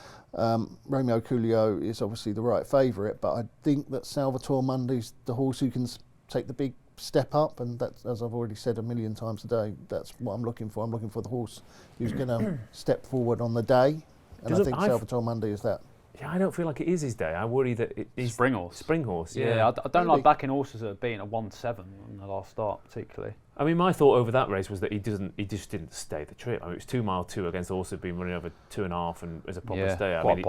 Romeo Coolio is obviously the right favourite, but I think that Salvatore Monday's the horse who can take the big step up, and that's, as I've already said a million times today, that's what I'm looking for. I'm looking for the horse who's going to step forward on the day, and I think Salvatore Monday is that. Yeah, I don't feel like it is his day. I worry that he's Spring horse. Spring horse, Yeah, I don't like backing horses that are beaten at 1-7 in the last start, particularly. I mean, my thought over that race was that he just didn't stay the trip. I mean, it was 2 mile 2 against a horse who'd been running over 2.5 and as a proper stay. I mean,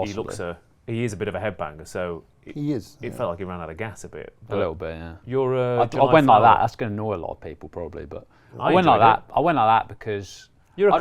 he is a bit of a headbanger, so it felt like he ran out of gas a bit. A little bit, yeah. I went like that. That's going to annoy a lot of people probably, but I went like that. I went like that because it's your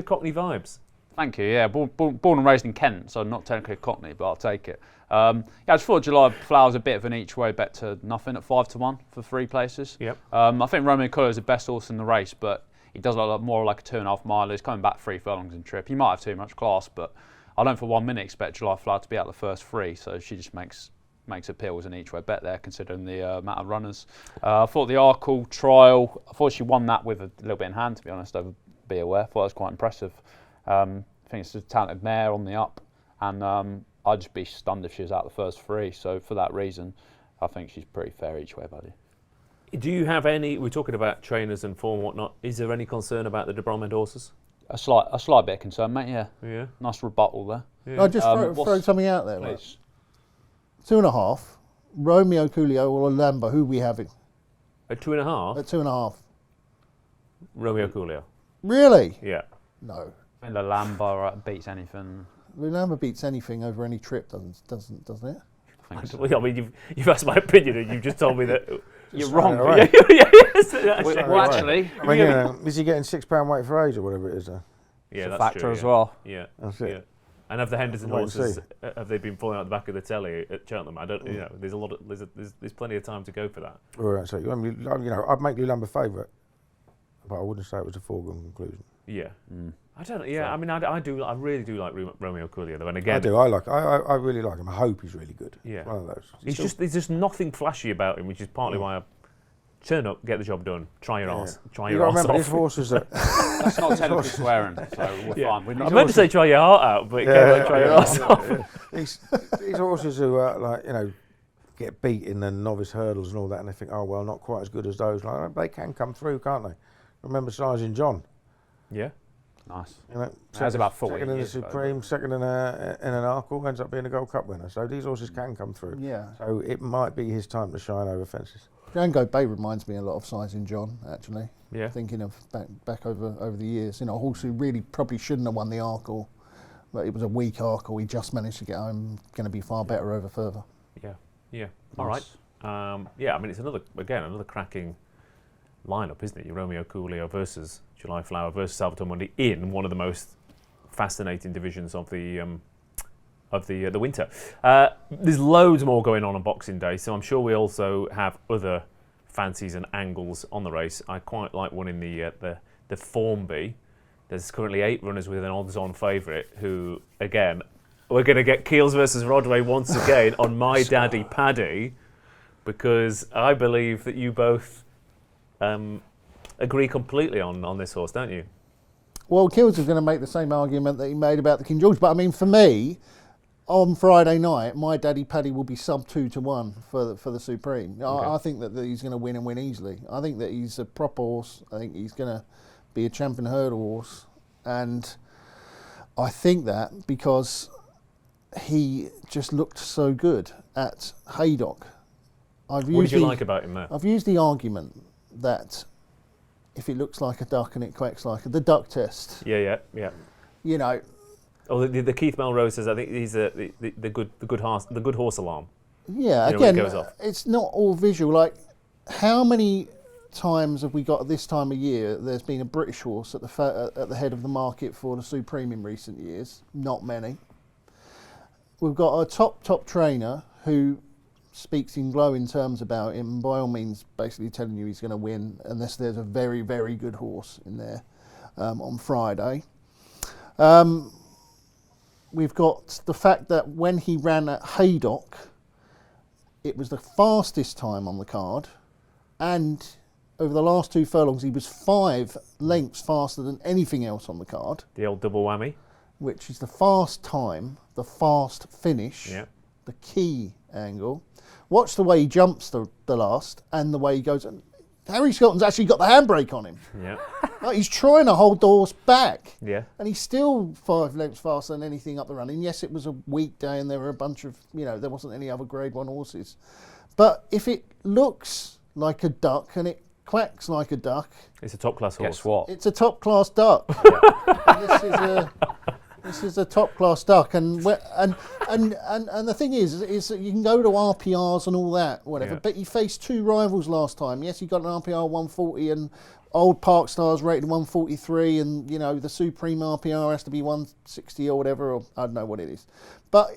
Cockney vibes. Thank you. Yeah, born and raised in Kent, so not technically a Cockney, but I'll take it. I just thought July Flower's a bit of an each way bet to nothing at 5-1 for 3 places. Yep. I think Romeo Coolio is the best horse in the race, but he does look more like a 2.5 miler. He's coming back 3 furlongs in trip. He might have too much class, but I don't for 1 minute expect July Flower to be out the first 3, so she just makes appeal as an each way bet there, considering the amount of runners. I thought the Arkle trial, I thought she won that with a little bit in hand, to be honest, over Be Aware. I thought that was quite impressive. I think it's a talented mare on the up, and I'd just be stunned if she was out the first 3. So for that reason, I think she's pretty fair each way, buddy. Do you have any? We're talking about trainers and form and whatnot. Is there any concern about the de Bromhead horses? A slight bit of concern, mate. Yeah. Yeah. Nice rebuttal there. Yeah. I'll just throw something out there. Please. Right? 2.5. Romeo Coolio or Lamba, who are we having? At 2.5. At 2.5. Romeo Coolio. Really? Yeah. No. I think the Lamba beats anything. Lamba beats anything over any trip, doesn't it? I think so. Well, I mean, you've asked my opinion, and you've just told me that You're wrong. Right. yes. Well, actually, I mean, is he getting £6 weight for age or whatever it is? Yeah, it's a that's factor true, as well. Yeah. That's it. Yeah. And have the Henderson Wait and horses? see. Have they been falling out the back of the telly at Cheltenham? I don't. You know, there's a lot of there's plenty of time to go for that. All right, so I mean, I'd make Lulamba favourite, but I wouldn't say it was a foregone conclusion. Yeah. I don't know. Yeah. So, I mean, I really do like Romeo Coolio though. And again, I really like him. I hope he's really good. Yeah. It's one of those. There's just nothing flashy about him, which is partly why I turn up, get the job done, try your arse, try your arse remember, off. these horses that that's not technically swearing, so we're fine. I meant to say try your heart out, but it came out try your arse off. These horses who are get beat in the novice hurdles and all that, and they think, oh well, not quite as good as those. Like, they can come through, can't they? Remember Sergeant John? Yeah. Nice. That's about 40 second in the years ago, Supreme, second in an Arkle, ends up being a Gold Cup winner. So these horses can come through. Yeah. So it might be his time to shine over fences. Django Bay reminds me a lot of Sizing John, actually. Yeah. Thinking of back over the years. A horse who really probably shouldn't have won the Arkle, but it was a weak Arkle. He just managed to get home. Going to be far better over further. Yeah. Yeah. Nice. All right. Yeah. I mean, it's another cracking lineup, isn't it? Your Romeo Coolio versus July Flower versus Salvatore Monday in one of the most fascinating divisions of the of the winter. There's loads more going on Boxing Day, so I'm sure we also have other fancies and angles on the race. I quite like one in the Formby. There's currently 8 runners with an odds-on favourite who, again, we're going to get Keels versus Rodway once again on my daddy Paddy, because I believe that you both agree completely on this horse, don't you? Well, Keels is going to make the same argument that he made about the King George, but I mean, for me, on Friday night, my daddy Paddy will be sub 2-1 for the Supreme. Okay. I think that he's going to win and win easily. I think that he's a proper horse. I think he's going to be a champion hurdle horse, and I think that because he just looked so good at Haydock. What did you like about him there? I've used the argument that if it looks like a duck and it quacks like the duck test. Yeah. You know. Oh, the Keith Melrose says I think he's the good horse alarm. Yeah, you know, when again, it goes off. It's not all visual. Like, how many times have we got this time of year? There's been a British horse at the head of the market for the Supreme in recent years. Not many. We've got a top trainer who speaks in glowing terms about him, and by all means basically telling you he's going to win unless there's a very, very good horse in there on Friday. We've got the fact that when he ran at Haydock, it was the fastest time on the card, and over the last 2 furlongs he was 5 lengths faster than anything else on the card. The old double whammy. Which is the fast time, the fast finish, the key angle. Watch the way he jumps the last and the way he goes. And Harry Skelton's actually got the handbrake on him. Yeah. Like, he's trying to hold the horse back. Yeah. And he's still 5 lengths faster than anything up the run. And yes, it was a weekday and there were a bunch of, there wasn't any other Grade 1 horses. But if it looks like a duck and it quacks like a duck, it's a top class horse. Guess what? It's a top class duck. And this is a top class duck, and the thing is that you can go to RPRs and all that, whatever. Yeah. But he faced 2 rivals last time. Yes, he got an RPR 140, and Old Park Stars rated 143, and the Supreme RPR has to be 160 or whatever, or I don't know what it is. But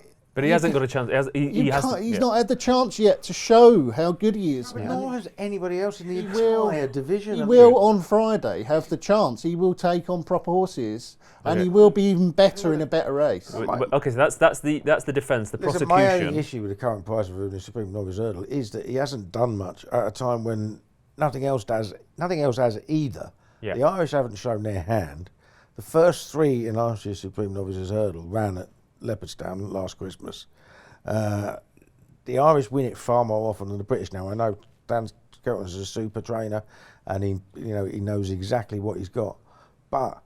he hasn't got a chance. He's not had the chance yet to show how good he is. Nor has anybody else in the entire division. He will on Friday have the chance. He will take on proper horses, and he will be even better in a better race. Okay, so that's the defence, the prosecution. My only issue with the current price of the Supreme Novice Hurdle is that he hasn't done much at a time when nothing else has either. Yeah. The Irish haven't shown their hand. The first 3 in last year's Supreme Novices Hurdle ran at Leopardstown last Christmas. The Irish win it far more often than the British now. I know Dan Skelton is a super trainer, and he knows exactly what he's got, but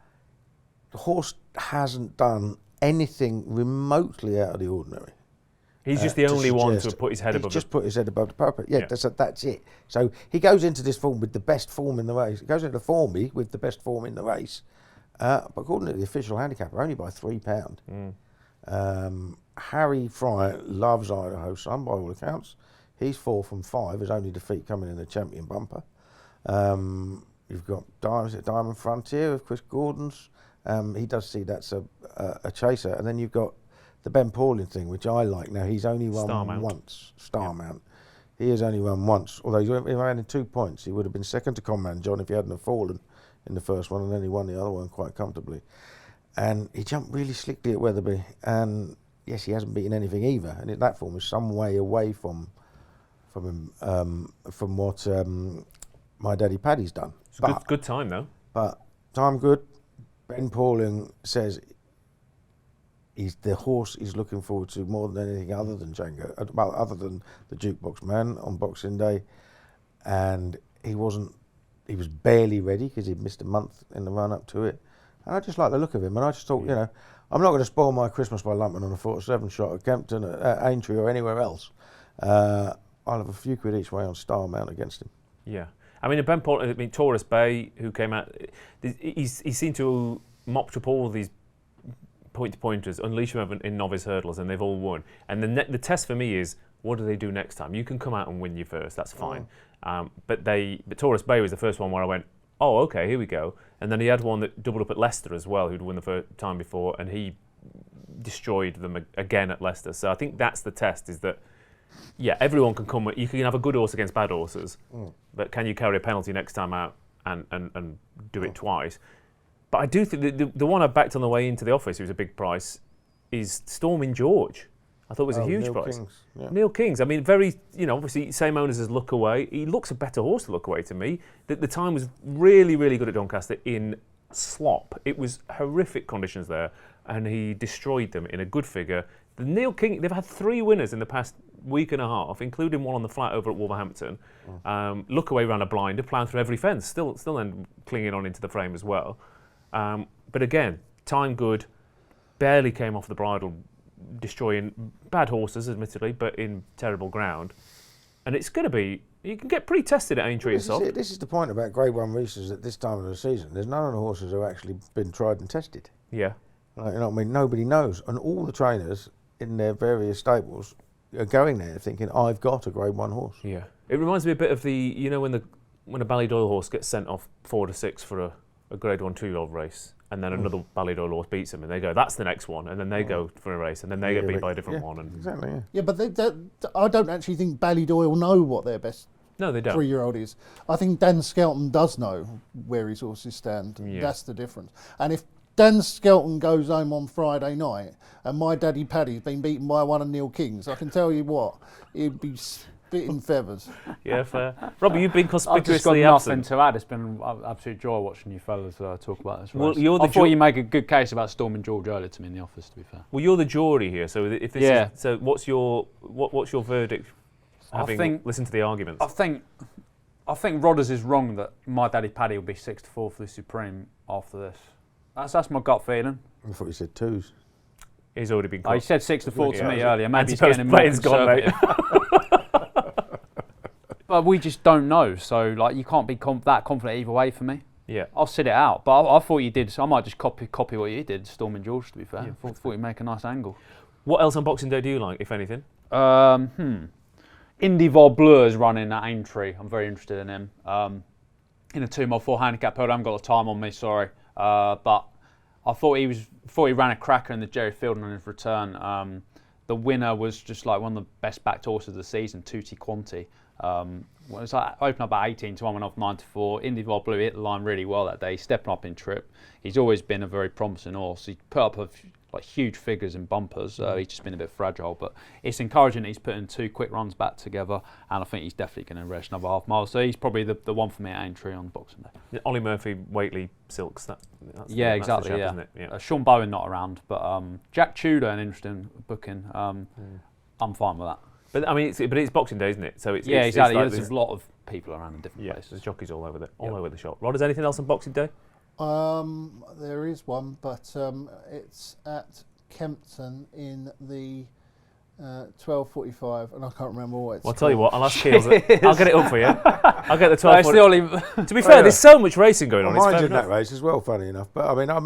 the horse hasn't done anything remotely out of the ordinary. He's just the only one to have put his head above. He's just put his head above the parapet. Yeah, that's it. So he goes into this form with the best form in the race. He goes into the Formby with the best form in the race. But according to the official handicapper, only by £3. Harry Fry loves Idaho Sun by all accounts. He's 4 from 5. His only defeat coming in the champion bumper. You've got Diamond Frontier of Chris Gordon's. He does see that's a chaser, and then you've got the Ben Pauling thing, which I like. Now he's only run once. Starmount. He has only run once, although he ran in 2 points. He would have been second to Conman John if he hadn't have fallen in the first one, and then he won the other one quite comfortably. And he jumped really slickly at Weatherby, and yes, he hasn't beaten anything either. And that form is some way away from what my daddy Paddy's done. It's a good time though. But time good. Ben Pauling says the horse he's looking forward to more than anything other than Django, other than the Jukebox Man on Boxing Day, and he was barely ready because he'd missed a month in the run up to it. And I just like the look of him, and I just thought, I'm not going to spoil my Christmas by lumping on a 4-7 shot at Kempton, at Aintree or anywhere else. I'll have a few quid each way on Starmount against him. Yeah. I mean, Taurus Bay, who came out, he seemed to mopped up all these point-to-pointers, unleash them in novice hurdles, and they've all won. And the test for me is, what do they do next time? You can come out and win your first, that's fine. But Taurus Bay was the first one where I went, oh, okay, here we go. And then he had one that doubled up at Leicester as well, who'd won the first time before, and he destroyed them again at Leicester. So I think that's the test, is that, yeah, everyone can come. You can have a good horse against bad horses, but can you carry a penalty next time out and do it twice? But I do think the one I backed on the way into the office, who was a big price, is Storming George. I thought it was a huge Neil price. Kings, yeah. Neil Kings. I mean, very, obviously same owners as Look Away. He looks a better horse to Look Away to me. The time was really, really good at Doncaster in slop. It was horrific conditions there, and he destroyed them in a good figure. The Neil King, they've had 3 winners in the past week and a half, including one on the flat over at Wolverhampton. Look Away ran a blinder, ploughing through every fence, still then clinging on into the frame as well. But again, time good, barely came off the bridle, destroying bad horses, admittedly, but in terrible ground. And it's going to be, you can get pretty tested at Aintree and Soft. This is the point about Grade 1 races at this time of the season. There's none of the horses who have actually been tried and tested. Yeah. Like, you know what I mean? Nobody knows. And all the trainers in their various stables are going there thinking, I've got a Grade 1 horse. Yeah. It reminds me a bit of when a Ballydoyle horse gets sent off 4 to 6 for a Grade 1 2-year-old race, and then another Ballydoyle horse beats them, and they go, that's the next one, and then they go for a race, and then they get beat by a different one. And Exactly, yeah. Yeah, but I don't actually think Ballydoyle know what their best no, they don't. 3-year-old is. I think Dan Skelton does know where his horses stand. Yeah. That's the difference. And if Dan Skelton goes home on Friday night and my daddy Paddy's been beaten by one of Neil King's, I can tell you what, he'd be spitting feathers. Yeah, fair. Robbie, you've been I've just got conspicuously nothing absent. to add. It's been an absolute joy watching you fellas talk about this race. Well, you're the I thought you make a good case about Storming George earlier to me in the office, to be fair. Well, you're the jury here, so if this Yeah. is, so what's your verdict? Having listened to the arguments. I think Rodders is wrong that my daddy Paddy will be 6 to 4 for the Supreme after this. That's my gut feeling. I thought you said 2s. He's already been. He said 6 to 4 to me earlier. Maybe he's Anti-post getting more playing's gone, mate. conservative. But we just don't know. So you can't be that confident either way for me. Yeah. I'll sit it out. But I thought you did. So I might just copy what you did, Storming George. To be fair, I thought you'd make a nice angle. What else on Boxing Day do you like, if anything? Indivol Bleu is running at Aintree. I'm very interested in him. In a 2-mile-4 handicap hurdle. I haven't got the time on me, sorry. But I thought he ran a cracker in the Jerry Fielden on his return. The winner was just like one of the best backed horses of the season, Tutti Quanti. It was like opened up at 18 to 1, went off 9 to 4. Indivol Bleu hit the line really well that day. He's stepping up in trip. He's always been a very promising horse. He put up huge figures in bumpers. He's just been a bit fragile, but it's encouraging that he's putting 2 quick runs back together, and I think he's definitely going to rest another half mile. So he's probably the one for me at Aintree on Boxing Day. Ollie Murphy, Waitley, Silks. That's Exactly. That's the chap, Yeah. isn't it? Yeah. Sean Bowen not around, but Jack Tudor, an interesting booking. I'm fine with that. But I mean, it's Boxing Day, isn't it? So it's Exactly. Like There's a lot of people around in different places. There's jockeys all over over the shop. Rod, is anything else on Boxing Day? There is one, but it's at Kempton in the 12:45, and I can't remember what it's Well, I'll tell you called. what, I'll ask Keels. I'll get it up for you. I'll get the 12. It's the only To be fair, there's so much racing going on. It's Mine's fair in that enough. race as well, funny enough. But I mean, I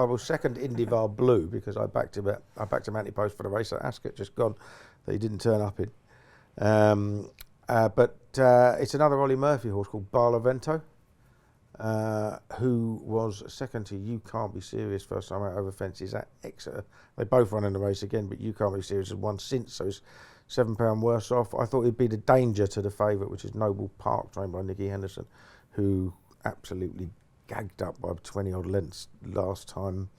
will second Indivol Blue because I backed him anti-post for the race at Ascot just gone that he didn't turn up in. But it's another Ollie Murphy horse called Barlavento, who was second to You Can't Be Serious first time out over fences at Exeter. They both run in the race again, but You Can't Be Serious has won since, so he's £7 worse off. I thought he'd be the danger to the favourite, which is Noble Park, trained by Nicky Henderson, who absolutely gagged up by 20 odd lengths last time,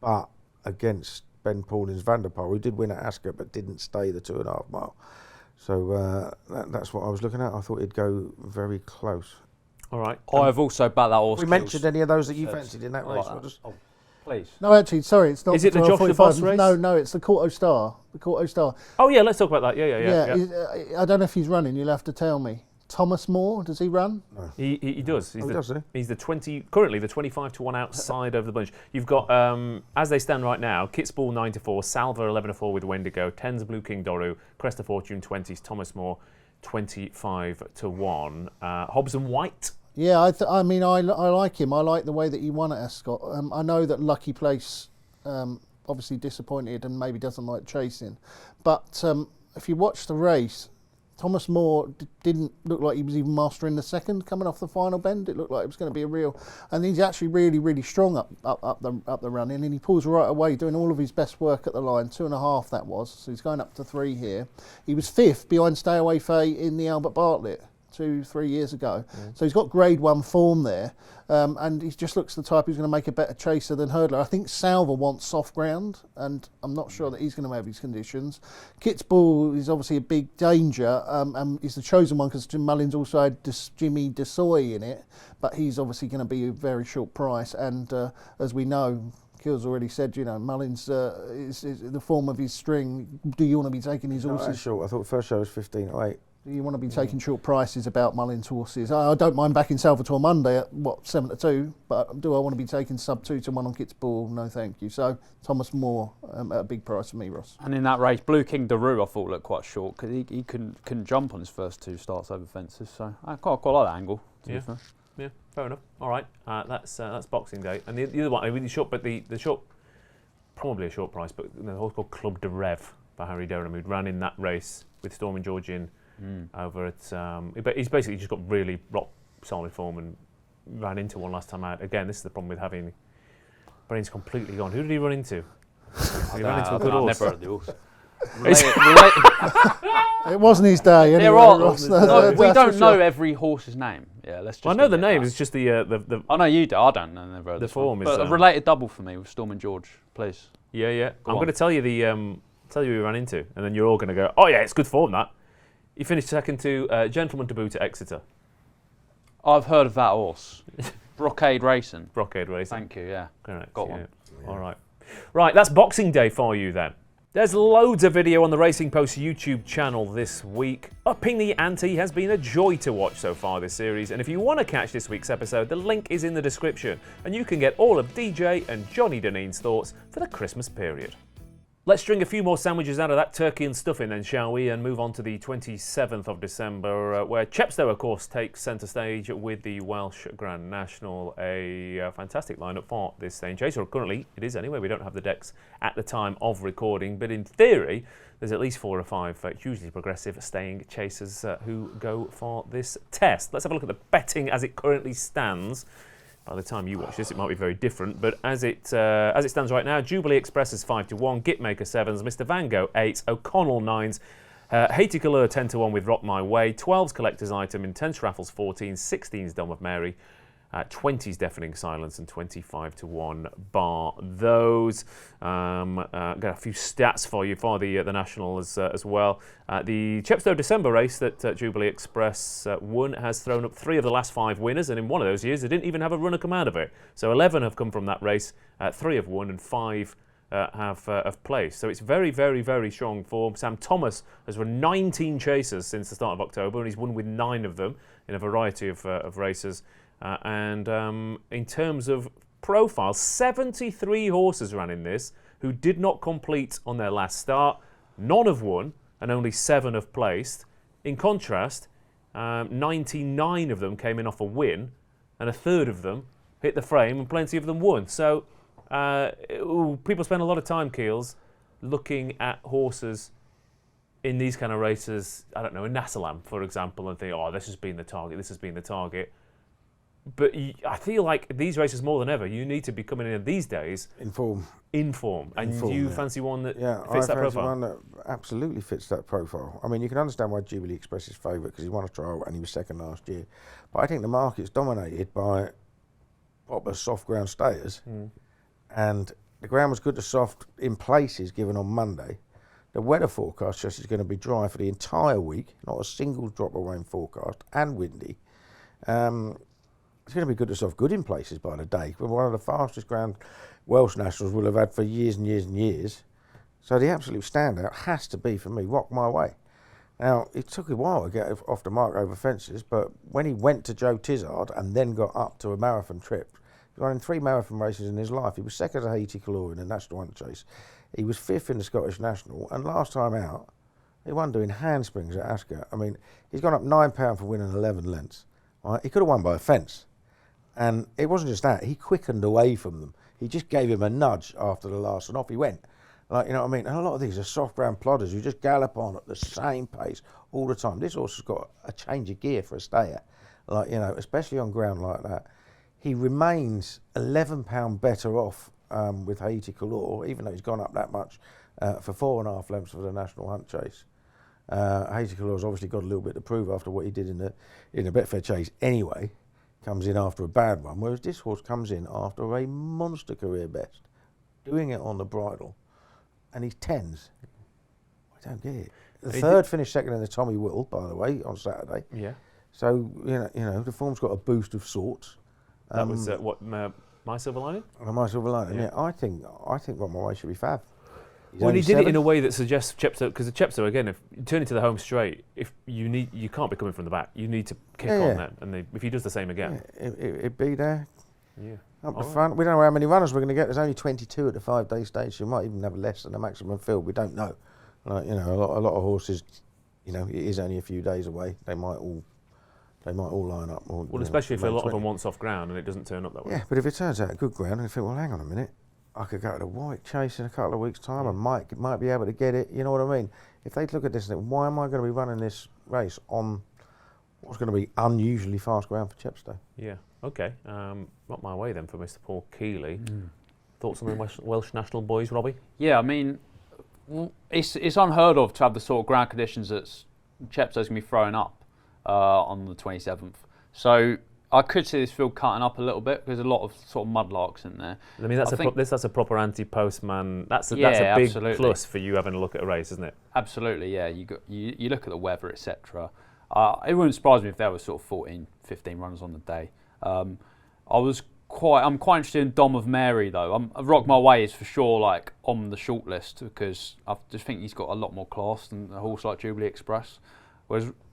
but against Ben Paulin's Vanderpoel, who did win at Ascot but didn't stay the 2.5 mile. So that's what I was looking at. I thought he'd go very close. All right. I've also backed that horse. We mentioned any of those that you fancied in that race? Please. No, actually, sorry, it's not. Is it the Josh the 12:45. Boss race? No, it's the Courto Star. The Courto Star. Oh yeah, let's talk about that. Yeah. I don't know if he's running. You'll have to tell me. Thomas Moore, does he run? No. He does. Does he? He's currently the 25 to 1 outside of the bunch. You've got as they stand right now, Kitsball 9 to 4, Salva 11 to 4 with Wendigo, 10's Blue King Doru, Crest of Fortune 20's Thomas Moore 25 to 1. Hobbs and White. Yeah, I mean, I like him. I like the way that he won at Ascot. I know that Lucky Place obviously disappointed and maybe doesn't like chasing, but if you watch the race, Thomas Moore didn't look like he was even mastering the second coming off the final bend. It looked like it was going to be a real, and he's actually really, really strong up the running, and he pulls right away, doing all of his best work at the line. 2.5 that was, so he's going up to 3 here. He was 5th behind Stay Away Faye in the Albert Bartlett 2-3 years ago. So he's got Grade 1 form there, and he just looks the type who's going to make a better chaser than hurdler. I think Salva wants soft ground, and I'm not sure that he's going to have his conditions. Kit's Bull is obviously a big danger, and he's the chosen one because Jim Mullins also had Jimmy Desoy in it, but he's obviously going to be a very short price, and as we know, Keel's already said, Mullins is the form of his string. Do you want to be taking his horses? Short. I thought the first show was 15.8. You want to be taking short prices about Mullins horses. I don't mind backing Salvatore Monday at 7-2, but do I want to be taking sub 2-1 on Kit's Ball? No, thank you. So Thomas Moore at a big price for me, Ross. And in that race, Blue King Daru I thought looked quite short because he couldn't jump on his first 2 starts over fences. So I quite like that angle. To be fair. Yeah, fair enough. All right, that's Boxing Day, and the other one, really short, but the short, probably a short price, but the horse called Club de Rev by Harry Durham, who ran in that race with Storm and George in. Over at, but he's basically just got really rock solid form and ran into one last time out. Again, this is the problem with having brains completely gone. Who did he run into? He ran into a good horse. Never heard of the horse. It wasn't his day. Anyway, Ross. We don't know every horse's name. Yeah, let's just. I know the name. It's just the. I know you do. I don't know. Never heard the form one. But a related double for me with Storm and George, please. Yeah. I'm going to tell you who he ran into, and then you're all going to go, oh yeah, it's good form that. He finished second to Gentleman to Boot at Exeter. I've heard of that horse. Brocade Racing. Brocade Racing. Thank you, yeah. Correct. Got one. Yeah. All right. Right, that's Boxing Day for you then. There's loads of video on the Racing Post YouTube channel this week. Upping the ante has been a joy to watch so far this series, and if you want to catch this week's episode, the link is in the description, and you can get all of DJ and Johnny Deneen's thoughts for the Christmas period. Let's string a few more sandwiches out of that turkey and stuffing then, shall we, and move on to the 27th of December, where Chepstow, of course, takes centre stage with the Welsh Grand National. A fantastic lineup for this staying chase, or currently it is anyway. We don't have the decks at the time of recording, but in theory, there's at least 4 or 5 hugely progressive staying chasers who go for this test. Let's have a look at the betting as it currently stands. By the time you watch this, it might be very different, but as it stands right now, Jubilee Express is 5-1, Gitmaker 7s, Mr. Van Gogh 8s, O'Connell 9s, Haiti Galure 10-1 with Rock My Way, 12s Collector's Item, Intense Raffles 14s, 16s Dome of Mary, 20s Deafening Silence, and 25-1 bar those. Got a few stats for you for the National as well. The Chepstow December race that Jubilee Express won has thrown up 3 of the last 5 winners, and in one of those years they didn't even have a runner come out of it. So 11 have come from that race, 3 have won, and 5 have placed. So it's very, very, very strong form. Sam Thomas has run 19 chasers since the start of October, and he's won with 9 of them in a variety of races. And in terms of profile, 73 horses ran in this who did not complete on their last start. None have won, and only 7 have placed. In contrast, 99 of them came in off a win, and a third of them hit the frame, and plenty of them won. So people spend a lot of time, Keels, looking at horses in these kind of races. I don't know, in Nassalam, for example, and think, oh, this has been the target, this has been the target. But I feel like these races more than ever, you need to be coming in these days In form. And you fancy one that I fits that fancy profile? one that absolutely fits that profile. I mean, you can understand why Jubilee Express is favourite because he won a trial and he was second last year. But I think the market's dominated by proper soft ground stayers. And the ground was good to soft in places given on Monday. The weather forecast just is going to be dry for the entire week, not a single drop of rain forecast, and windy. It's going to be good to soft good in places by the day. We're one of the fastest ground Welsh Nationals we'll have had for years and years and years. So the absolute standout has to be, for me, Rock My Way. Now, it took a while to get off the mark over fences, but when he went to Joe Tizard and then got up to a marathon trip, he's running 3 marathon races in his life. He was second to Haiti Galore in the National One Chase. He was 5th in the Scottish National, and last time out, he won doing handsprings at Ascot. I mean, he's gone up £9 for winning 11 lengths. Right? He could have won by a fence. And it wasn't just that, he quickened away from them. He just gave him a nudge after the last, and off he went. Like, you know what I mean? And a lot of these are soft ground plodders who just gallop on at the same pace all the time. This horse has got a change of gear for a stayer, like, you know, especially on ground like that. He remains £11 better off with Haiti Color, even though he's gone up that much for 4.5 lengths for the National Hunt Chase. Haiti Color's obviously got a little bit to prove after what he did in the Betfair Chase anyway. Comes in after a bad one, whereas this horse comes in after a monster career best, doing it on the bridle, and he's 10s. I don't get it. The third finished second in the Tommy Will, by the way, on Saturday. Yeah. So you know the form's got a boost of sorts. That was My Silver Lining? My Silver Lining. Yeah, I think Rock My Way should be fab. Well, he did it in a way that suggests Chepstow, because the Chepstow, again, if you turn into the home straight, if you can't be coming from the back. You need to kick on them, and if he does the same again, it'd be there. Yeah. Up the front. We don't know how many runners we're going to get. There's only 22 at the 5-day stage. So we might even have less than the maximum field. We don't know. Like, you know, a lot of horses, you know, it is only a few days away. They might all line up. Or, well, especially if a lot of them want soft ground and it doesn't turn up that way. Yeah, but if it turns out good ground, and you think, well, hang on a minute, I could go to the White Chase in a couple of weeks' time. I might be able to get it. You know what I mean? If they look at this and think, why am I going to be running this race on what's going to be unusually fast ground for Chepstow? Yeah. Okay. Not my way then for Mr. Paul Kealy. Thoughts on the Welsh National boys, Robbie? Yeah, I mean, it's unheard of to have the sort of ground conditions that Chepstow's going to be throwing up on the 27th. So I could see this field cutting up a little bit because there's a lot of sort of mudlarks in there. I mean, that's a proper anti-postman. That's a big absolutely. plus for you having a look at a race, isn't it? Absolutely, yeah. You look at the weather, etc. It wouldn't surprise me if there were sort of 14, 15 runners on the day. I'm quite interested in Dom of Mary though. Rock My Way is for sure like on the short list because I just think he's got a lot more class than a horse like Jubilee Express.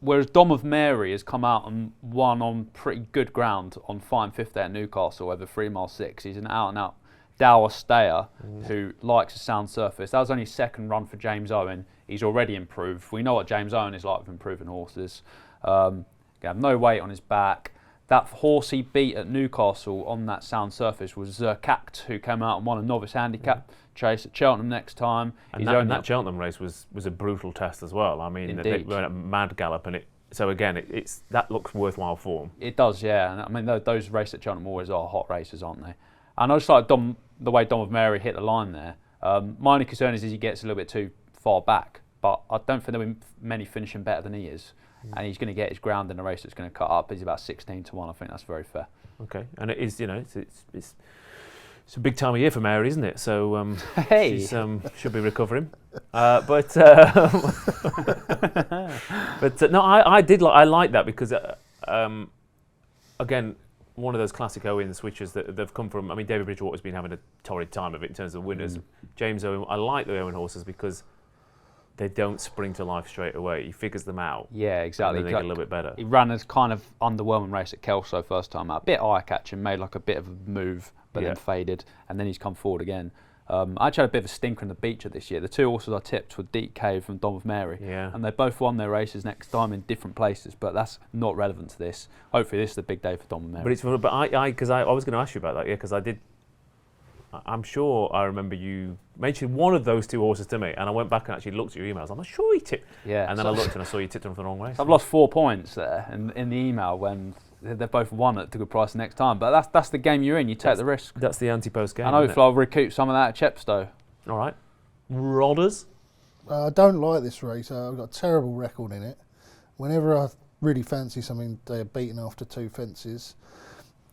Whereas Dom of Mary has come out and won on pretty good ground on fine 5th at Newcastle over 3 mile 6. He's an out and out dour stayer who likes a sound surface. That was only his second run for James Owen. He's already improved. We know what James Owen is like with improving horses. Have no weight on his back. That horse he beat at Newcastle on that sound surface was Zerkact, who came out and won a novice handicap chase at Cheltenham next time. And that Cheltenham race was a brutal test as well. I mean, they were at mad gallop, and that looks worthwhile form. It does, yeah. And I mean, those races at Cheltenham always are hot races, aren't they? And I just like the way Dom of Mary hit the line there. My only concern is he gets a little bit too far back, but I don't think there'll be many finishing better than he is. And he's going to get his ground in a race that's going to cut up. He's about 16 to 1. I think that's very fair. Okay, and it is, you know, it's a big time of year for Mary, isn't it? So she should be recovering. But no, I like that because again, one of those classic Owen switches that they've come from. I mean, David Bridgewater's been having a torrid time of it in terms of winners. James Owen, I like the Owen horses because they don't spring to life straight away. He figures them out. Yeah, exactly. And then they get a little bit better. He ran a kind of underwhelming race at Kelso first time out. A bit eye-catching, made like a bit of a move, but then faded, and then he's come forward again. I actually had a bit of a stinker in the Beecher this year. The two horses I tipped were Deep Cave and Dom of Mary. Yeah. And they both won their races next time in different places, but that's not relevant to this. Hopefully this is a big day for Dom of Mary. But I was going to ask you about that, because I'm sure I remember you mentioned one of those two horses to me, and I went back and actually looked at your emails. I'm not sure you tipped. Yeah. And then I looked and I saw you tipped them for the wrong race. I've lost 4 points there in the email when they're both won at a good price next time. But that's the game you're in. You take the risk. That's the anti-post game. And hopefully I'll recoup some of that at Chepstow. All right. Rodders? I don't like this race. I've got a terrible record in it. Whenever I really fancy something, they're beaten after 2 fences.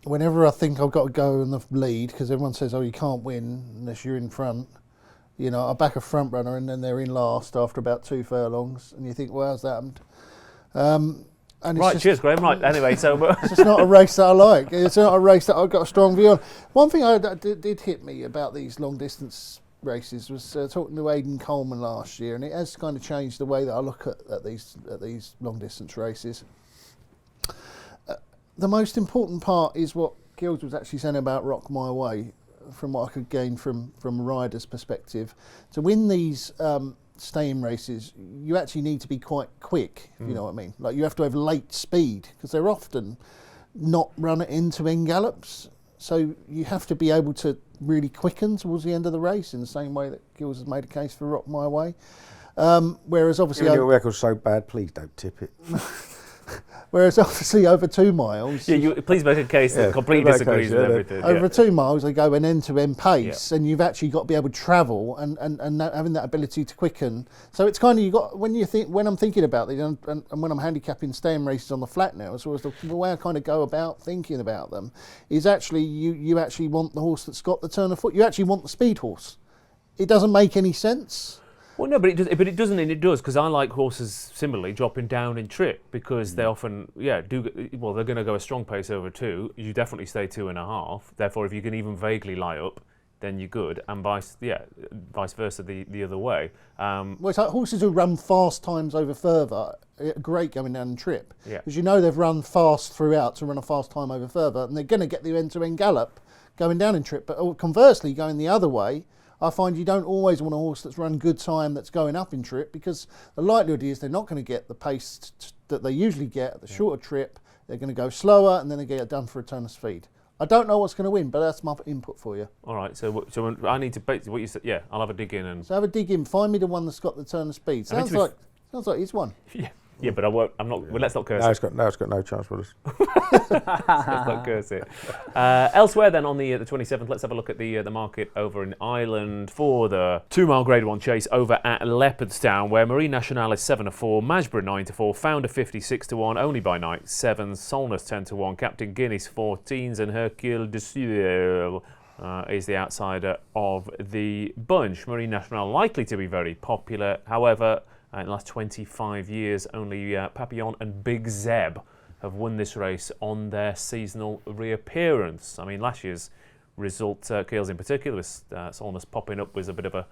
Whenever I think I've got to go in the lead, because everyone says, you can't win unless you're in front. You know, I back a front runner and then they're in last after about 2 furlongs. And you think, well, how's that happened? And right, cheers, Graeme. Right, anyway, so... it's just not a race that I like. It's not a race that I've got a strong view on. One thing that did hit me about these long-distance races was talking to Aidan Coleman last year, and it has kind of changed the way that I look at these long-distance races. The most important part is what Gills was actually saying about Rock My Way, from what I could gain from a rider's perspective. To win these staying races, you actually need to be quite quick, if you know what I mean. Like, you have to have late speed, because they're often not run into end gallops. So you have to be able to really quicken towards the end of the race in the same way that Gills has made a case for Rock My Way. Whereas obviously... Your record's so bad, please don't tip it. Whereas obviously over 2 miles... Yeah, please make a case that completely disagrees with everything. Over 2 miles, they go an end-to-end pace, and you've actually got to be able to travel and having that ability to quicken. So it's kind of, you got, when I'm thinking about it, and when I'm handicapping staying races on the flat now, so the way I kind of go about thinking about them is actually you actually want the horse that's got the turn of foot. You actually want the speed horse. It doesn't make any sense. Well, no, but it doesn't, and it does, because I like horses similarly dropping down in trip, because they often, they're going to go a strong pace over 2. You definitely stay 2.5. Therefore, if you can even vaguely lie up, then you're good, and vice versa the other way. Well, it's like horses who run fast times over further, great going down in trip, because they've run fast throughout to run a fast time over further, and they're going to get the end-to-end gallop going down in trip. But conversely, going the other way, I find you don't always want a horse that's run good time that's going up in trip, because the likelihood is they're not going to get the pace that they usually get at the shorter trip. They're going to go slower, and then they get it done for a turn of speed. I don't know what's going to win, but that's my input for you. All right, so I need to basically what you said. Yeah, I'll have a dig in and. So have a dig in. Find me the one that's got the turn of speed. Sounds like it's one. Yeah, but I won't. I'm not. Well, let's not curse. It's got no chance with us. Let's not curse it. Elsewhere, then on the 27th, let's have a look at the market over in Ireland for the 2 mile Grade 1 chase over at Leopardstown, where Marine National is 7-4, Magsborough 9-4, Founder 56-1, Only by Night 7s, Solness 10-1, Captain Guinness 14s, and Hercule de Ciel is the outsider of the bunch. Marine National likely to be very popular, however. In the last 25 years, only Papillon and Big Zeb have won this race on their seasonal reappearance. I mean, last year's result, Keels in particular, with Solness popping up, was a bit of a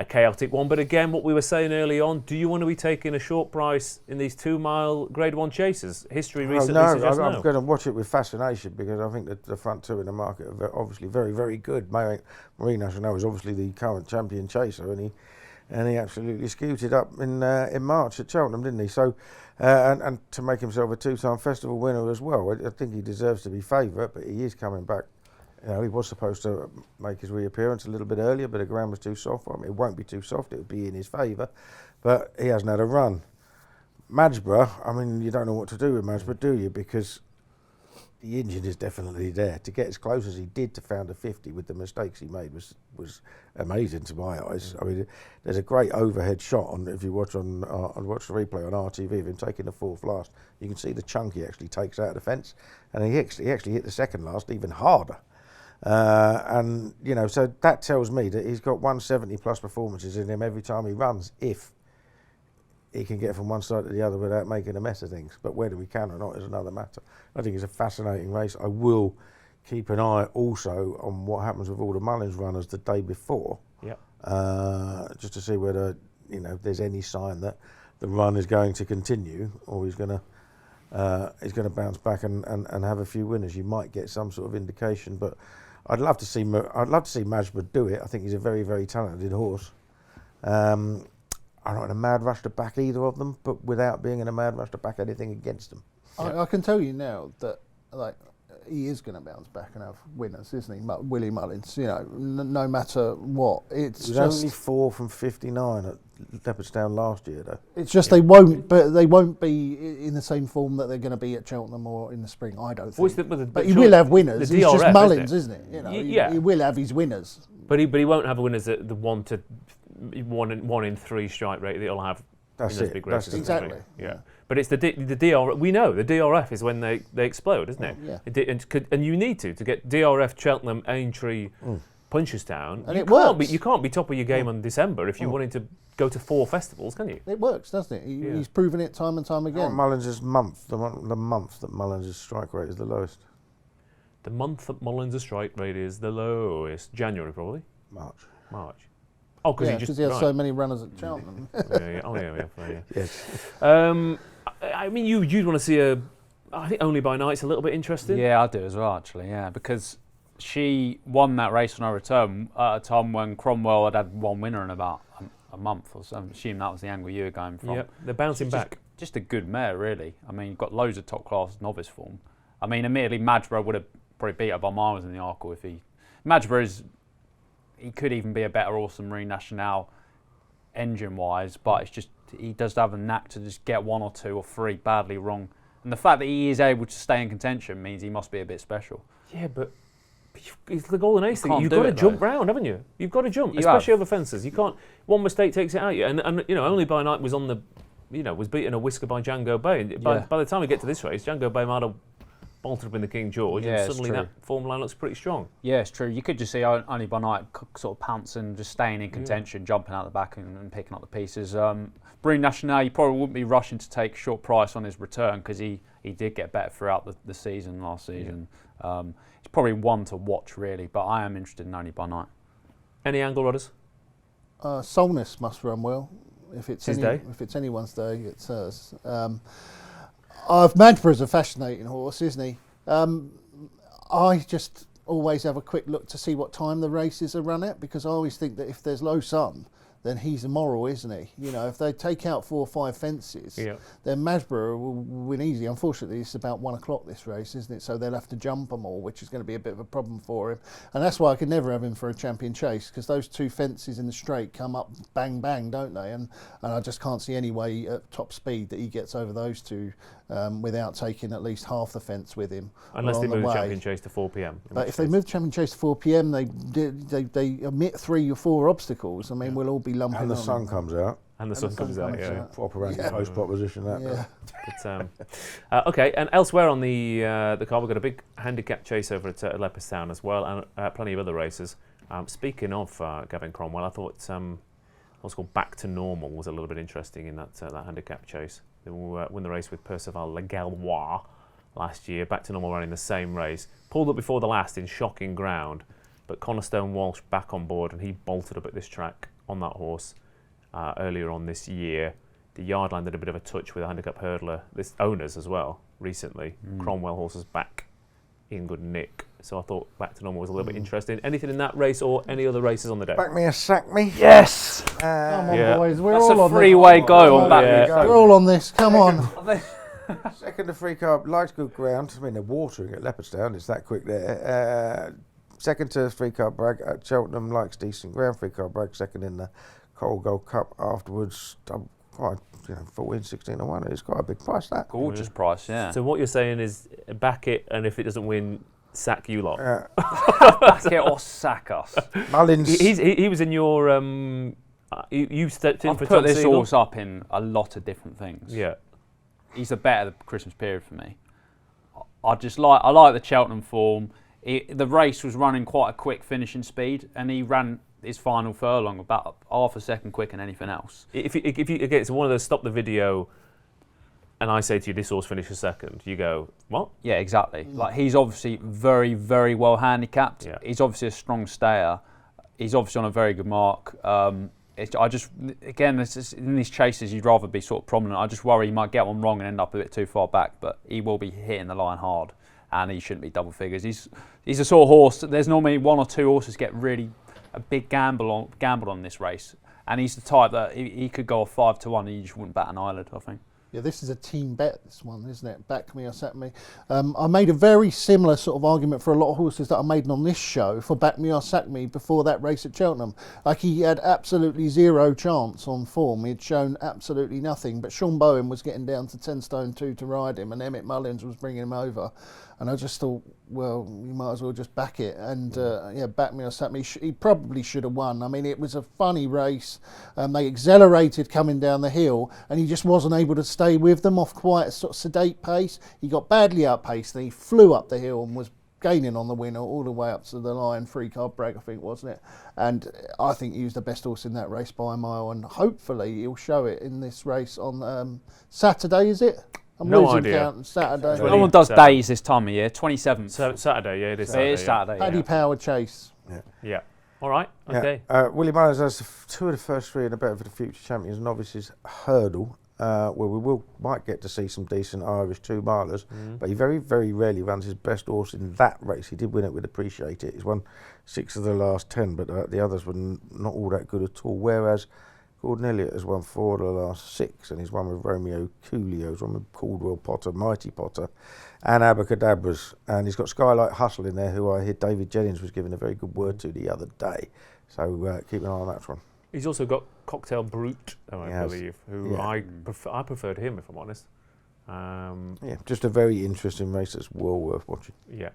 chaotic one. But again, what we were saying early on, do you want to be taking a short price in these 2 mile Grade 1 chases? History recently suggests no. I'm going to watch it with fascination, because I think that the front 2 in the market are obviously very, very good. Marine National is obviously the current champion chaser, and he absolutely scooted up in March at Cheltenham, didn't he? So, and to make himself a 2-time festival winner as well. I think he deserves to be favourite, but he is coming back. He was supposed to make his reappearance a little bit earlier, but the ground was too soft for him. It won't be too soft, it would be in his favour, but he hasn't had a run. Magsborough, I mean, you don't know what to do with Magsborough, do you? Because the engine is definitely there. To get as close as he did to Founder 50 with the mistakes he made was amazing to my eyes. I mean, there's a great overhead shot on, if you watch the replay on RTV of him taking the 4th last. You can see the chunk he actually takes out of the fence, and he actually hit the 2nd last even harder. And so that tells me that he's got 170 plus performances in him every time he runs, if he can get from one side to the other without making a mess of things. But whether we can or not is another matter. I think it's a fascinating race. I will keep an eye also on what happens with all the Mullins runners the day before, just to see whether there's any sign that the run is going to continue, or he's going to bounce back and have a few winners. You might get some sort of indication, but I'd love to see Magsborough do it. I think he's a very, very talented horse. I'm not in a mad rush to back either of them, but without being in a mad rush to back anything against them. I can tell you now that he is going to bounce back and have winners, isn't he? Willie Mullins, no matter what. It's he was only 4 from 59 at Leopardstown last year, though. It's just they won't be in the same form that they're going to be at Cheltenham or in the spring. I don't think. But he will have winners. It's just Mullins, isn't it? He will have his winners. But he won't have winners at the 1 in 3 strike rate that he'll have in those big races. Exactly. Yeah. But it's the DRF. We know the DRF is when they explode, isn't it? Yeah. And you need to get DRF, Cheltenham, Aintree, Punchestown. And it works. You can't be top of your game on December if you wanted to go to 4 festivals, can you? It works, doesn't it? He's proven it time and time again. Mullins' month, the month that Mullins' strike rate is the lowest. The month that Mullins' strike rate is the lowest. January, probably. March. Oh, because he has so many runners at Cheltenham. Yeah. Yes. I mean, you'd want to see I think Only by Night's a little bit interesting. Yeah, I do as well, actually. Yeah, because she won that race on her return at a time when Cromwell had 1 winner in about a month or so. I assume that was the angle you were going from. Yeah, they're bouncing back. Just a good mare, really. I mean, you've got loads of top class novice form. I mean, admittedly, Magsborough would have probably beat her by miles in the Arkle if he. Madgebury's, he could even be a better horse than Grand National engine-wise, but it's just he does have a knack to just get 1 or 2 or 3 badly wrong. And the fact that he is able to stay in contention means he must be a bit special. Yeah, but it's the golden ace thing. Can't You've do got to it, jump though. round, haven't you? You've got to jump, You especially have. over fences. You can't. One mistake takes it out of you. And you know, Only by Night was on the, was beaten a whisker by Django Bay. And by the time we get to this race, Django Bay might have bolted up in the King George, Yeah, and it's suddenly true. that form line looks pretty strong. Yeah, it's true. You could just see Only by Night sort of pouncing, just staying in contention, jumping out the back and picking up the pieces. Grand National, you probably wouldn't be rushing to take short price on his return because he did get better throughout the season last season. It's probably one to watch really, but I am interested in Only by Night. Any angle rudders? Solness must run well. If it's his day. If it's anyone's day, it's hers. Madgebury's a fascinating horse, isn't he? I just always have a quick look to see what time the races are run at, because I always think that if there's low sun, then he's immoral, isn't he? You know, if they take out 4 or 5 fences, then Madgebury will win easy. Unfortunately, it's about 1 o'clock this race, isn't it? So they'll have to jump them all, which is going to be a bit of a problem for him. And that's why I could never have him for a champion chase, because those 2 fences in the straight come up bang, bang, don't they? And I just can't see any way at top speed that he gets over those 2 without taking at least half the fence with him. Unless they on the move the way. champion chase to 4 p.m. But if they move champion chase to 4 p.m, they omit 3 or 4 obstacles. I mean, we'll all be lumping And the on sun them. comes out. And the sun comes out, yeah. Proper anti-post proposition, that. Yeah. But, okay, and elsewhere on the card, we've got a big handicap chase over at Leopardstown as well, and plenty of other races. Speaking of Gavin Cromwell, I thought what's called Back to Normal was a little bit interesting in that handicap chase. They will win the race with Percival Le Galois last year. Back to Normal running the same race. Pulled up before the last in shocking ground, but Coniston Walsh back on board, and he bolted up at this track on that horse earlier on this year. The Yardline did a bit of a touch with a handicap hurdler, this owners as well, recently. Cromwell horses back in good nick. So I thought Back to Normal was a little bit interesting. Anything in that race or any other races on the day? Back me or sack me. Yes! Come on, Yeah. boys. We're That's all a on three-way this. go on Back yeah. Me Go. We're all on this. Come on. Second to free car, likes good ground. I mean, they're watering at Leopardstown. It's that quick there. Second to free car brag at Cheltenham, likes decent ground. Free car brag second in the Coral Gold Cup afterwards. Quite, 14, 16 and 1. It's quite a big price, that. Gorgeous price, yeah. So what you're saying is back it, and if it doesn't win, sack you lot. Back it or sack us. Mullins. He was in your... you stepped in I've for put Tom this Siegel? horse up in a lot of different things. Yeah. He's the better the Christmas period for me. I like the Cheltenham form. The race was running quite a quick finishing speed, and he ran his final furlong about half a second quicker than anything else. If you again, it's one of those stop the video, and I say to you, this horse finishes second. You go, what? Yeah, exactly. Like, he's obviously very, very well handicapped. Yeah. He's obviously a strong stayer. He's obviously on a very good mark. Again, in these chases, you'd rather be sort of prominent. I just worry he might get one wrong and end up a bit too far back, but he will be hitting the line hard, and he shouldn't be double figures. He's a sort of horse. There's normally 1 or 2 horses get really a big gambled on this race, and he's the type that he could go off 5 to 1 and you just wouldn't bat an eyelid, I think. Yeah, this is a team bet, this one, isn't it? Back me or sack me. I made a very similar sort of argument for a lot of horses that I made on this show for back me or sack me before that race at Cheltenham. Like, he had absolutely 0 chance on form. He'd shown absolutely nothing, but Sean Bowen was getting down to 10 stone 2 to ride him, and Emmett Mullins was bringing him over. And I just thought, well, you might as well just back it. And back me or sack me. He probably should have won. I mean, it was a funny race. They accelerated coming down the hill, and he just wasn't able to stay with them off quite a sort of sedate pace. He got badly outpaced, and he flew up the hill and was gaining on the winner all the way up to the line. Free card break, I think, wasn't it? And I think he was the best horse in that race by a mile, and hopefully he'll show it in this race on Saturday, is it? I'm No losing idea. count. Saturday. No one does days this time of year. 27th. So Saturday, yeah, it is It Saturday. is Saturday. Paddy Yeah. Power Chase. Yeah. All right. Yeah. Okay. Willie Mullins has 2 of the first 3 in the Bet for the Future Champions Novices hurdle, where we might get to see some decent Irish 2-milers, but he very, very rarely runs his best horse in that race. He did win it with Appreciate It. He's won 6 of the last 10, but the others were not all that good at all. Whereas Gordon Elliott has won 4 of the last 6, and he's won with Romeo Coolio, he's won with Caldwell Potter, Mighty Potter, and Abacadabras. And he's got Skylight Hustle in there, who I hear David Jennings was giving a very good word to the other day. So keep an eye on that one. He's also got Cocktail Brute, I believe, who I preferred him, if I'm honest. Just a very interesting race that's well worth watching. Yeah,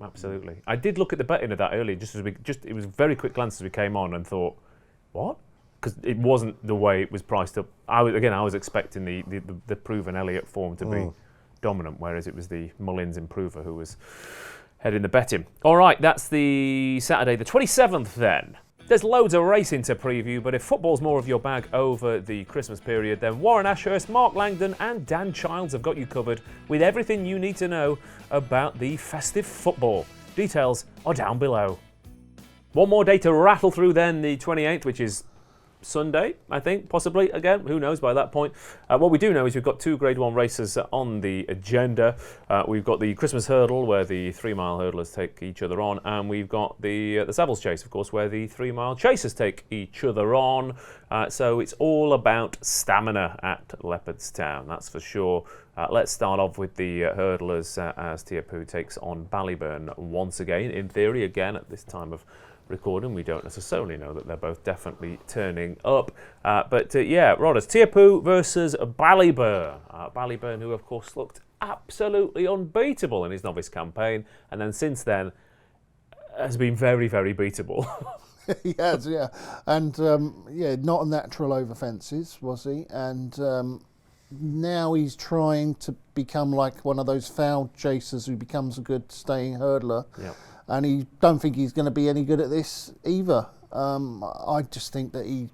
absolutely. I did look at the betting of that earlier, it was a very quick glance as we came on and thought, what? Because it wasn't the way it was priced up. I was expecting the proven Elliott form to be dominant, whereas it was the Mullins improver who was heading the betting. All right, that's the Saturday, the 27th then. There's loads of racing to preview, but if football's more of your bag over the Christmas period, then Warren Ashurst, Mark Langdon and Dan Childs have got you covered with everything you need to know about the festive football. Details are down below. One more day to rattle through then, the 28th, which is Sunday, I think, possibly. Again, who knows by that point. What we do know is we've got 2 Grade 1 races on the agenda. We've got the Christmas Hurdle, where the 3-mile hurdlers take each other on, and we've got the Savills Chase, of course, where the 3-mile chasers take each other on. So it's all about stamina at Leopardstown, that's for sure. Let's start off with the hurdlers as Tiapu takes on Ballyburn once again. In theory, again, at this time of recording, we don't necessarily know that they're both definitely turning up. But Rodders, Tiapu versus Ballyburn. Ballyburn, who of course looked absolutely unbeatable in his novice campaign, and then since then has been very, very beatable. He has, yeah. And not a natural over fences, was he? And now he's trying to become like one of those foul chasers who becomes a good staying hurdler. Yeah. And he don't think he's going to be any good at this either. I just think that he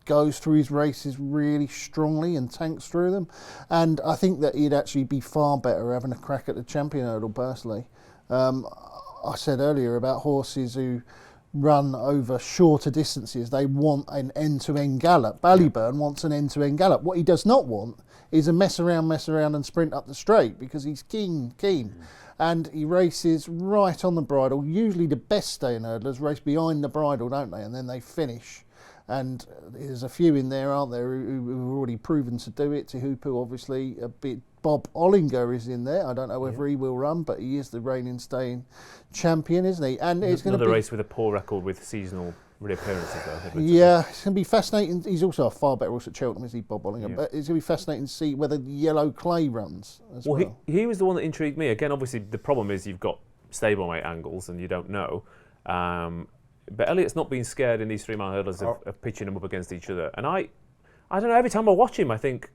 goes through his races really strongly and tanks through them. And I think that he'd actually be far better having a crack at the champion hurdle, personally. I said earlier about horses who run over shorter distances. They want an end-to-end gallop. Ballyburn wants an end-to-end gallop. What he does not want is a mess around and sprint up the straight, because he's keen. And he races right on the bridle. Usually the best staying hurdlers race behind the bridle, don't they? And then they finish. And there's a few in there, aren't there, who have already proven to do it. Tehupu, obviously, a bit. Bob Ollinger is in there. I don't know whether he will run, but he is the reigning staying champion, isn't he? And it's going to be another race with a poor record with seasonal reappearances, though. Yeah, it's going to be fascinating. He's also a far better horse at Cheltenham, isn't he, Bob Ollinger? Yeah. But it's going to be fascinating to see whether the Yellow Clay runs as well. He was the one that intrigued me. Again, obviously, the problem is you've got stablemate angles and you don't know. But Elliott's not been scared in these 3-mile hurdles of pitching them up against each other. And I don't know, every time I watch him, I think,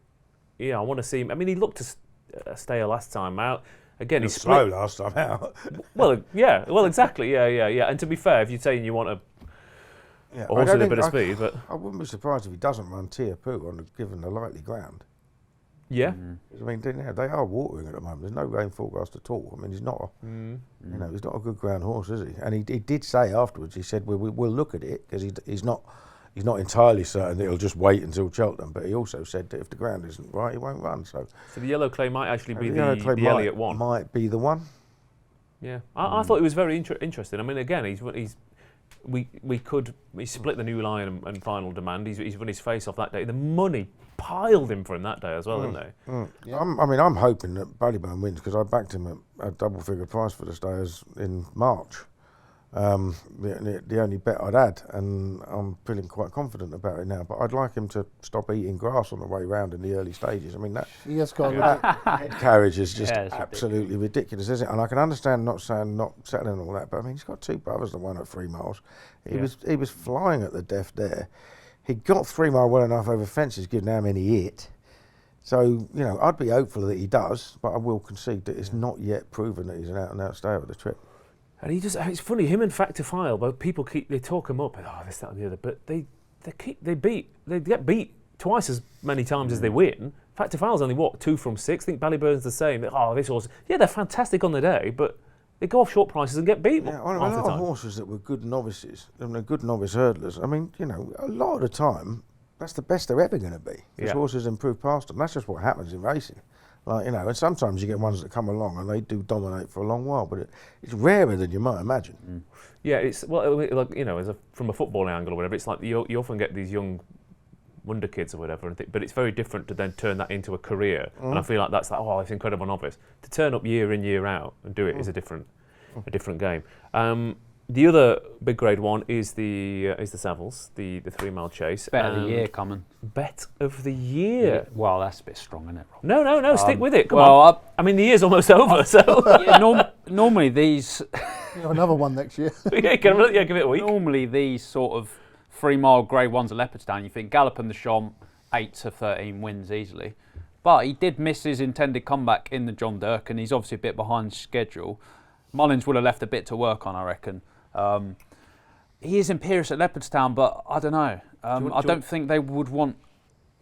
I want to see him. I mean, he looked to stay last time out. Again, he's slow last time out. Well, exactly, yeah. And to be fair, if you're saying you want a horse with a bit of speed, but I wouldn't be surprised if he doesn't run Tiapu given the likely ground. Yeah. I mean, they are watering at the moment. There's no rain forecast at all. I mean, he's not he's not a good ground horse, is he? And he did say afterwards, he said, we'll look at it, because he's not entirely certain that he'll just wait until Cheltenham, but he also said that if the ground isn't right, he won't run. So the Yellow Clay might actually be the Elliott one. Might be the one. Yeah, I thought it was very interesting. I mean, again, he split the New Line and Final Demand. He's run his face off that day. The money piled him for him that day as well, didn't they? Yeah. I'm hoping that Ballyburn wins, because I backed him at a double-figure price for the stayers in March. The only bet I'd had, and I'm feeling quite confident about it now. But I'd like him to stop eating grass on the way round in the early stages. I mean, that He has got head carriage is just absolutely ridiculous, isn't it? And I can understand not settling and all that, but I mean, he's got 2 brothers that won at 3 miles. He was flying at the death there. He got 3 mile well enough over fences, given how many he hit. So, I'd be hopeful that he does, but I will concede that it's not yet proven that he's an out-and-out stayer of the trip. And it's funny, him and Factor File, both people they talk him up, this, that and the other, but they get beat twice as many times as they win. Factor File's only 2 from 6. I think Ballyburn's the same. This horse, they're fantastic on the day, but they go off short prices and get beat. Yeah, a lot of horses that were good novices, and they're good novice hurdlers. I mean, a lot of the time, that's the best they're ever going to be. Because horses improve past them. That's just what happens in racing. And sometimes you get ones that come along and they do dominate for a long while, but it's rarer than you might imagine. Yeah, it's from a footballing angle or whatever. It's like you often get these young wonder kids or whatever. But it's very different to then turn that into a career. And I feel like that's it's incredible novice. To turn up year in, year out and do it is a different game. The other big Grade 1 is the Savills, the 3 mile chase. Bet of the year coming. Bet of the year. Yeah. Well, that's a bit strong, isn't it, Rob? No, stick with it. Come on. I mean, the year's almost over, so. Normally these. Another one next year. give it a week. Normally these sort of 3 mile Grade 1s at Leopardstown, you think Galloping the Champ, 8 to 13 wins easily. But he did miss his intended comeback in the John Dirk, and he's obviously a bit behind schedule. Mullins would have left a bit to work on, I reckon. He is imperious at Leopardstown, but I don't know. I don't think they would want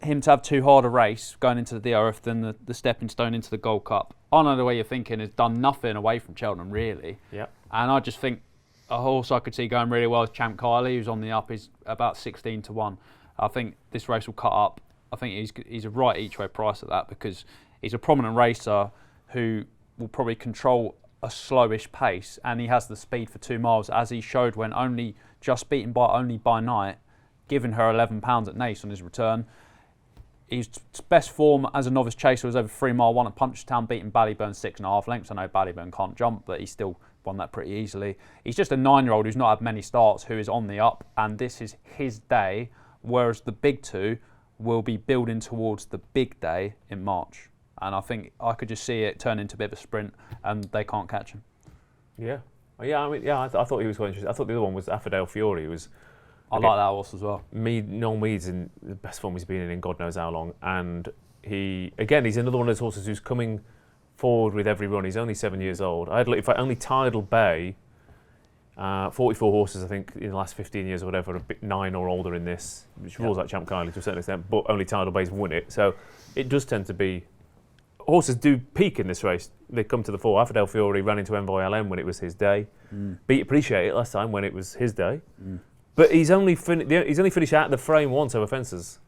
him to have too hard a race going into the DRF than the stepping stone into the Gold Cup. I know the way you're thinking has done nothing away from Cheltenham, really. Yeah. And I just think a horse I could see going really well is Champ Kylie, who's on the up. He's about 16 to 1. I think this race will cut up. I think he's a right each way price at that because he's a prominent racer who will probably control a slowish pace, and he has the speed for 2 miles, as he showed when just beaten by Night, giving her £11 at Naas on his return. His best form as a novice chaser was over 3 mile 1 at Punchestown, beating Ballyburn 6.5 lengths. I know Ballyburn can't jump, but he still won that pretty easily. He's just a 9-year-old who's not had many starts, who is on the up, and this is his day, whereas the big two will be building towards the big day in March. And I think I could just see it turn into a bit of a sprint, and they can't catch him. Yeah. I thought he was quite interesting. I thought the other one was Affordale Fury. I like that horse as well. Noel Mead's in the best form he's been in God knows how long. And he's another one of those horses who's coming forward with every run. He's only 7 years old. Only Tidal Bay, 44 horses, I think, in the last 15 years or whatever, 9 or older in this, which rules out Champ Kylie to a certain extent, but only Tidal Bay's won it. So it does tend to be... Horses do peak in this race. They come to the fore. Affordale Fury ran into Envoy LM when it was his day. Beat Appreciate It last time when it was his day. But he's only finished out of the frame once over fences,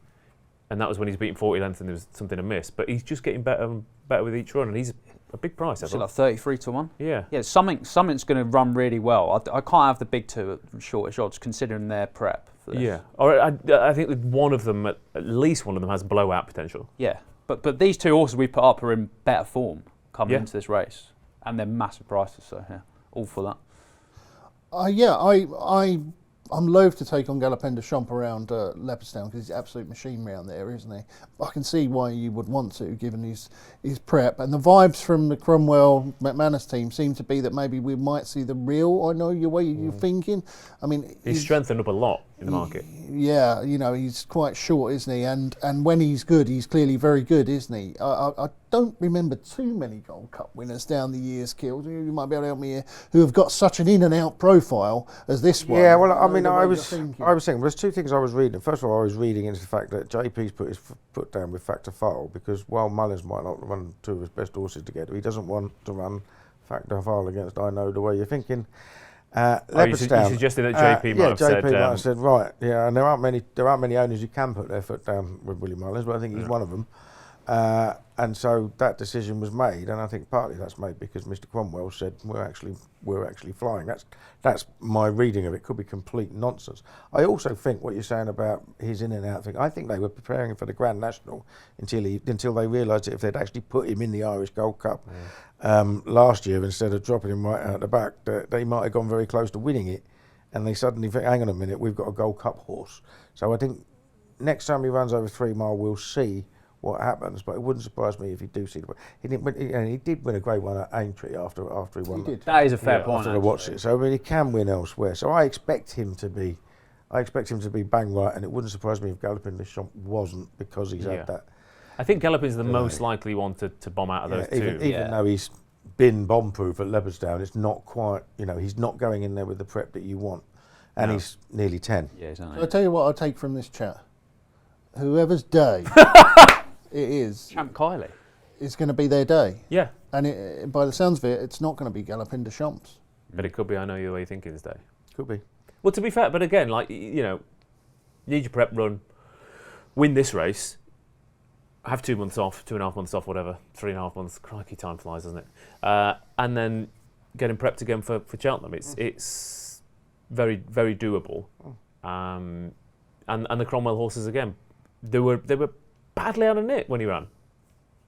and that was when he's beaten 40 lengths and there was something amiss. But he's just getting better and better with each run, and he's a big price. Is it like 33 to 1? Yeah. Yeah, something's going to run really well. I can't have the big two at shorter odds considering their prep for this. Yeah. Or I think that one of them, at least one of them, has blowout potential. Yeah. But these two horses we put up are in better form coming into this race, and they're massive prices. So yeah, all for that. I'm loath to take on Gallopin de Champ around Leopardstown because he's an absolute machine round there, isn't he? I can see why you would want to, given his prep. And the vibes from the Cromwell McManus team seem to be that maybe we might see the real I Know Your Way you're thinking. I mean, he's strengthened up a lot in the market. Yeah, he's quite short, isn't he? And when he's good, he's clearly very good, isn't he? I don't remember too many Gold Cup winners down the years, Killed. You might be able to help me here, who have got such an in and out profile as this one. Yeah, well, I was thinking, there's two things I was reading. First of all, I was reading into the fact that JP's put his foot down with Factor File because while Mullins might not run two of his best horses together, he doesn't want to run Factor File against I Know the Way You're Thinking. Leopardstown. You suggested that JP might have said... JP might have said, right, yeah, and there aren't many owners who can put their foot down with Willie Mullins, but I think he's one of them. And so that decision was made, and I think partly that's made because Mr. Cromwell said we're actually flying. That's my reading of it. Could be complete nonsense. I also think what you're saying about his in and out thing. I think they were preparing him for the Grand National until they realised that if they'd actually put him in the Irish Gold Cup last year instead of dropping him right out the back, they might have gone very close to winning it, and they suddenly think, hang on a minute, we've got a Gold Cup horse. So I think next time he runs over 3 mile, we'll see what happens, but it wouldn't surprise me if he do see the. He did win a Grade 1 at Aintree after he won. He did. That is a fair point. After I watched it, so I mean, he can win elsewhere. So I expect him to be bang right, and it wouldn't surprise me if Gallopin de Champ wasn't because he's had that. I think Gallopin's the most likely one to bomb out of those two. Even though he's been bomb-proof at Leopardstown, it's not quite. He's not going in there with the prep that you want, and he's nearly 10. Yeah, he's I'll tell you what I'll take from this chat. Whoever's day. It is. Champ Kylie. It's going to be their day. Yeah. And by the sounds of it, it's not going to be Gallopin de Champs. But it could be I Know Your Way You're Thinking this day. Could be. Well, to be fair, but again, need your prep run, win this race, have 2 months off, 2.5 months off, whatever, 3.5 months. Crikey, time flies, doesn't it? And then getting prepped again for Cheltenham. It's very, very doable. And the Cromwell horses again. they were badly out of knit when he ran.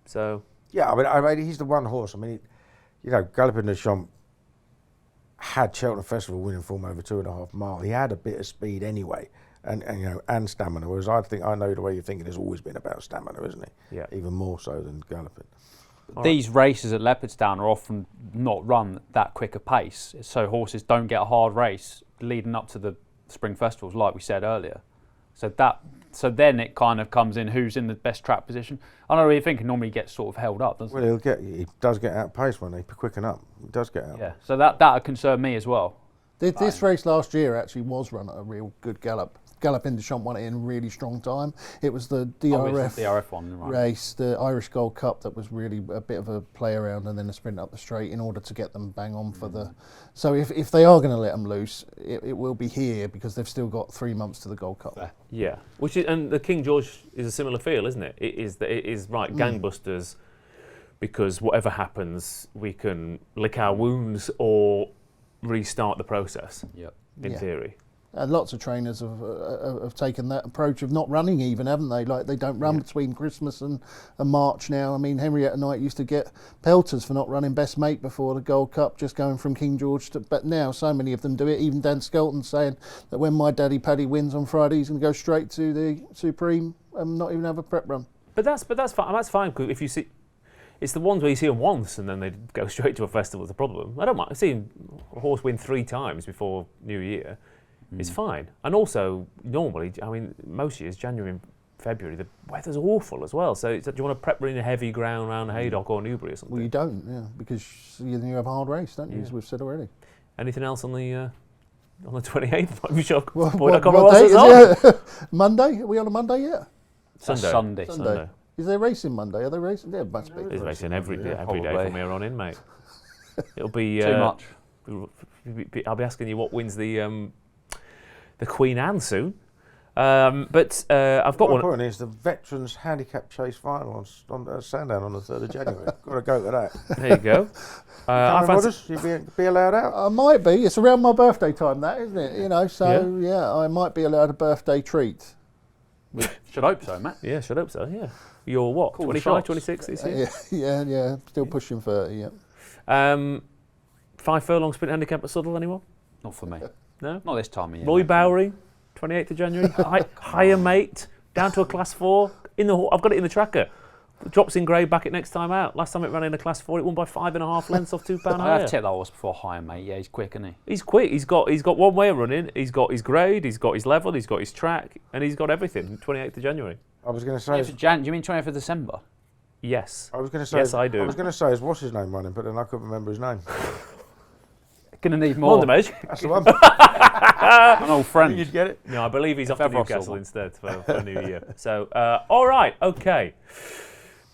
So Yeah, I mean, he's the one horse. I mean, Galloping the Champ had Cheltenham Festival winning form over 2.5 miles. He had a bit of speed anyway, and stamina. Whereas I know the way you're thinking has always been about stamina, isn't it? Yeah. Even more so than galloping. These races at Leopardstown are often not run that quick a pace, so horses don't get a hard race leading up to the spring festivals, like we said earlier. So then it kind of comes in who's in the best track position. I don't really think it normally gets sort of held up, does it? Well, he does get outpaced when they quicken up. He does get out. Yeah, so that would concern me as well. This race last year actually was run at a real good gallop. Galloping the Champ won it in really strong time. It was the DRF one, right. race, the Irish Gold Cup, that was really a bit of a play around and then a sprint up the straight in order to get them bang on for the... So if they are going to let them loose, it will be here because they've still got 3 months to the Gold Cup. yeah, and the King George is a similar feel, isn't it? It is gangbusters, because whatever happens, we can lick our wounds or restart the process. Yep. In theory. And lots of trainers have taken that approach of not running even, haven't they? Like, they don't run between Christmas and March now. I mean, Henrietta Knight used to get pelters for not running Best Mate before the Gold Cup, just going from King George to... But now so many of them do it. Even Dan Skelton saying that when my daddy Paddy wins on Friday, he's going to go straight to the Supreme and not even have a prep run. But that's fine. That's fine, because if you see... It's the ones where you see them once and then they go straight to a festival. Is the problem. I don't mind seeing a horse win 3 times before New Year. It's fine. And also, normally, I mean, most years, January and February, the weather's awful as well. So do you want to prep in a heavy ground around Haydock or Newbury or something? Well, you don't, because you have a hard race, don't you, as we've said already. Anything else on the 28th? You sure What date is it? Monday? Are we on a Monday yet? Sunday. Is there racing Monday? Are they racing? There must be. There's racing every day probably. from here on in, mate. It'll be... Too much. I'll be asking you what wins the Queen Anne soon. But I've got one. Important is the Veterans Handicap Chase Final on Sandown on the 3rd of January. Got to go to that. There you go. You be allowed out? I might be. It's around my birthday time, that, isn't it? So I might be allowed a birthday treat. Should hope so, Matt. Yeah, should hope so, yeah. You're what, 25, 26 this year? Yeah. Still pushing 30, yeah. 5 furlong sprint handicap at Southall, anyone? Not for me. No? Not this time of year. Roy Bowery, 28th of January. Higher Mate, down to a Class 4. I've got it in the tracker. Drops in grade, back it next time out. Last time it ran in a Class 4, it won by 5.5 lengths off £2 higher. I have tipped that horse before Higher Mate. Yeah, he's quick, isn't he? He's quick. He's got one way of running. He's got his grade. He's got his level. He's got his track, and he's got everything. 28th of January. I was going to say... Do you mean 20th of December? Yes. I was going to say... Yes, I do. I was going to say, what's his name running, but then I couldn't remember his name. Going to need more. Monday, That's the one. An old friend. You'd get it. No, I believe he's off to Feather Newcastle Russell. instead for New Year. So, all right, okay.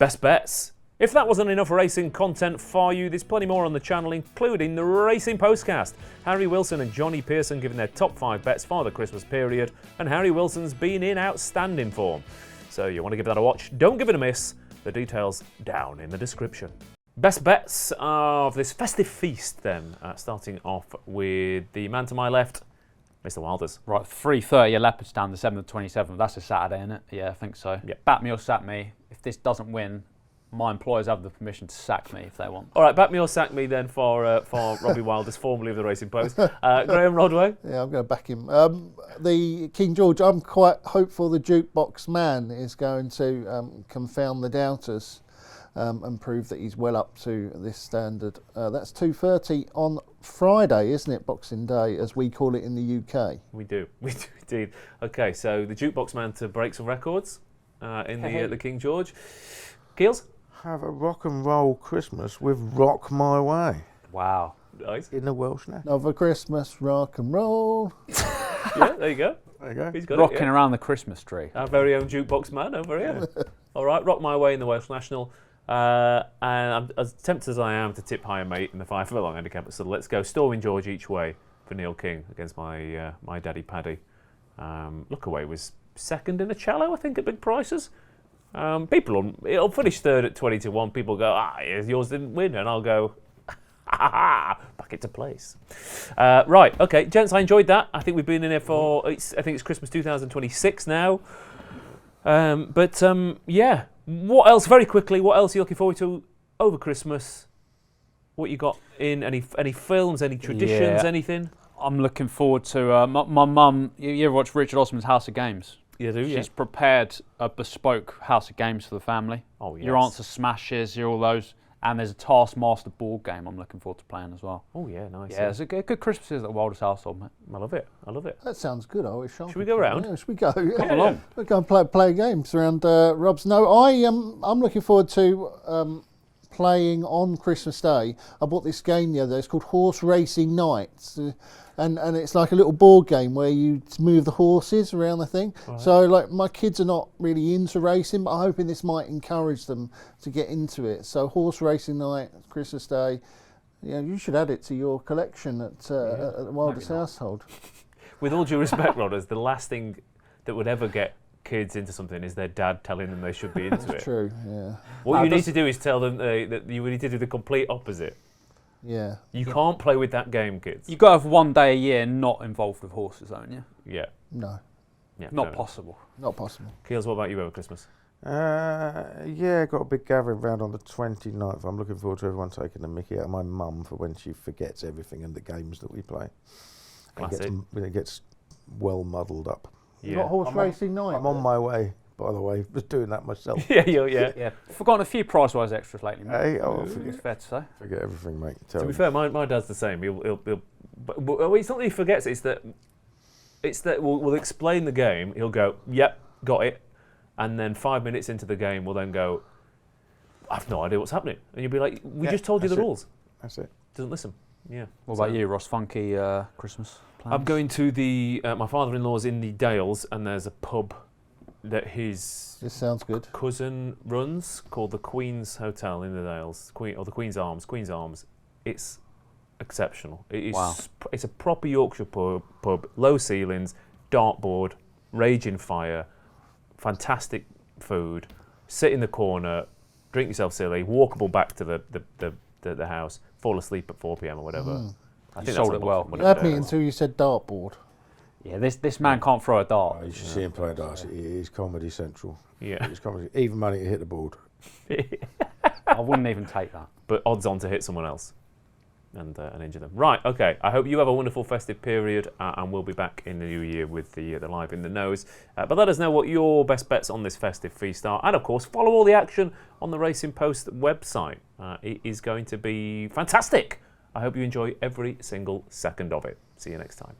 Best bets. If that wasn't enough racing content for you, there's plenty more on the channel, including the Racing Postcast. Harry Wilson and Johnny Pearson giving their top 5 bets for the Christmas period, and Harry Wilson's been in outstanding form. So you want to give that a watch, don't give it a miss. The details down in the description. Best bets of this festive feast then, starting off with the man to my left, Mr. Wilders. Right, 3:30 at Leopardstown, the 7th to 27th. That's a Saturday, isn't it? Yeah, I think so. Yep. Back me or sack me. If this doesn't win, my employers have the permission to sack me if they want. All right, back me or sack me then for Robbie Wilders, formerly of the Racing Post. Graeme Rodway. Yeah, I'm going to back him. The King George, I'm quite hopeful the jukebox man is going to confound the doubters and prove that he's well up to this standard. That's 2:30 on Friday, isn't it? Boxing Day, as we call it in the UK. We do indeed. Okay, so the jukebox man to break some records in the King George. Keels? Have a rock and roll Christmas with Rock My Way Wow. Nice. in the Welsh National. Another Christmas rock and roll. Yeah, there you go. There you go. He's got Rocking it, yeah. around the Christmas tree. Our very own jukebox man over here. All right, Rock My Way in the Welsh National. And I'm as tempted as I am to tip Higher Mate in the 5 furlong handicap, so let's go Storming George each way for Neil King against my daddy Paddy. Lookaway was second in a cello, I think, at big prices. It'll finish third at 20-1. People go, yours didn't win, and I'll go, back into place. Right, okay, gents, I enjoyed that. I think we've been in there I think it's Christmas 2026 now. Yeah. What else? Very quickly. What else are you looking forward to over Christmas? What you got in any films? Any traditions? Yeah. Anything? I'm looking forward to my mum. You ever watch Richard Osman's House of Games? You do. She's prepared a bespoke House of Games for the family. Oh, yes. Your answer smashes, your all those, and there's a Taskmaster board game I'm looking forward to playing as well. Oh yeah, nice. Yeah, it's a good Christmas at the Wildest household, mate. I love it. I love it. That sounds good. Should we go round? Yeah, should we go? Come along. We'll go and play games around Rob's. No, I'm looking forward to playing on Christmas Day. I bought this game the other day. It's called Horse Racing Nights. And it's like a little board game where you move the horses around the thing. Right. So like my kids are not really into racing, but I'm hoping this might encourage them to get into it. So Horse Racing Night, Christmas Day, you should add it to your collection at the Wildest household. With all due respect, Rodders, the last thing that would ever get kids into something is their dad telling them they should be into it. That's true, yeah. What you need to do is tell them that you need to do the complete opposite. Yeah. You can't play with that game, kids. You've got to have one day a year not involved with horses, haven't you? Yeah. No. Yeah, Not possible. Not possible. Keels, what about you over Christmas? Yeah, got a big gathering round on the 29th. I'm looking forward to everyone taking the mickey out of my mum for when she forgets everything and the games that we play. Classic. It gets well muddled up. You got Horse Racing Night? I'm on my way, by the way, just doing that myself. Yeah. Forgotten a few price-wise extras lately, mate. Hey, It's fair to say. Forget everything, mate. To be fair, my dad's the same. He'll but it's not that he forgets. It's that we'll explain the game. He'll go, "Yep, got it," and then 5 minutes into the game, we'll then go, "I've no idea what's happening," and you'll be like, "We just told you the rules." That's it. Doesn't listen. Yeah. What about you, Ross? Funky Christmas plans? I'm going to my father-in-law's in the Dales, and there's a pub that his This sounds good. cousin runs called the Queen's Hotel in the Dales, the Queen's Arms. It's exceptional. It is. Wow. It's a proper Yorkshire pub, low ceilings, dartboard, raging fire, fantastic food. Sit in the corner, drink yourself silly, walkable back to the house, fall asleep at 4 p.m. or whatever. I You think sold that's it well. You had me until you said dartboard. Yeah, this man can't throw a dart. You should see him play darts. It is Comedy Central. Yeah. It's comedy. Even money to hit the board. I wouldn't even take that. But odds on to hit someone else and injure them. Right, okay. I hope you have a wonderful festive period, and we'll be back in the new year with the Live in the Nose. But let us know what your best bets on this festive feast are. And, of course, follow all the action on the Racing Post website. It is going to be fantastic. I hope you enjoy every single second of it. See you next time.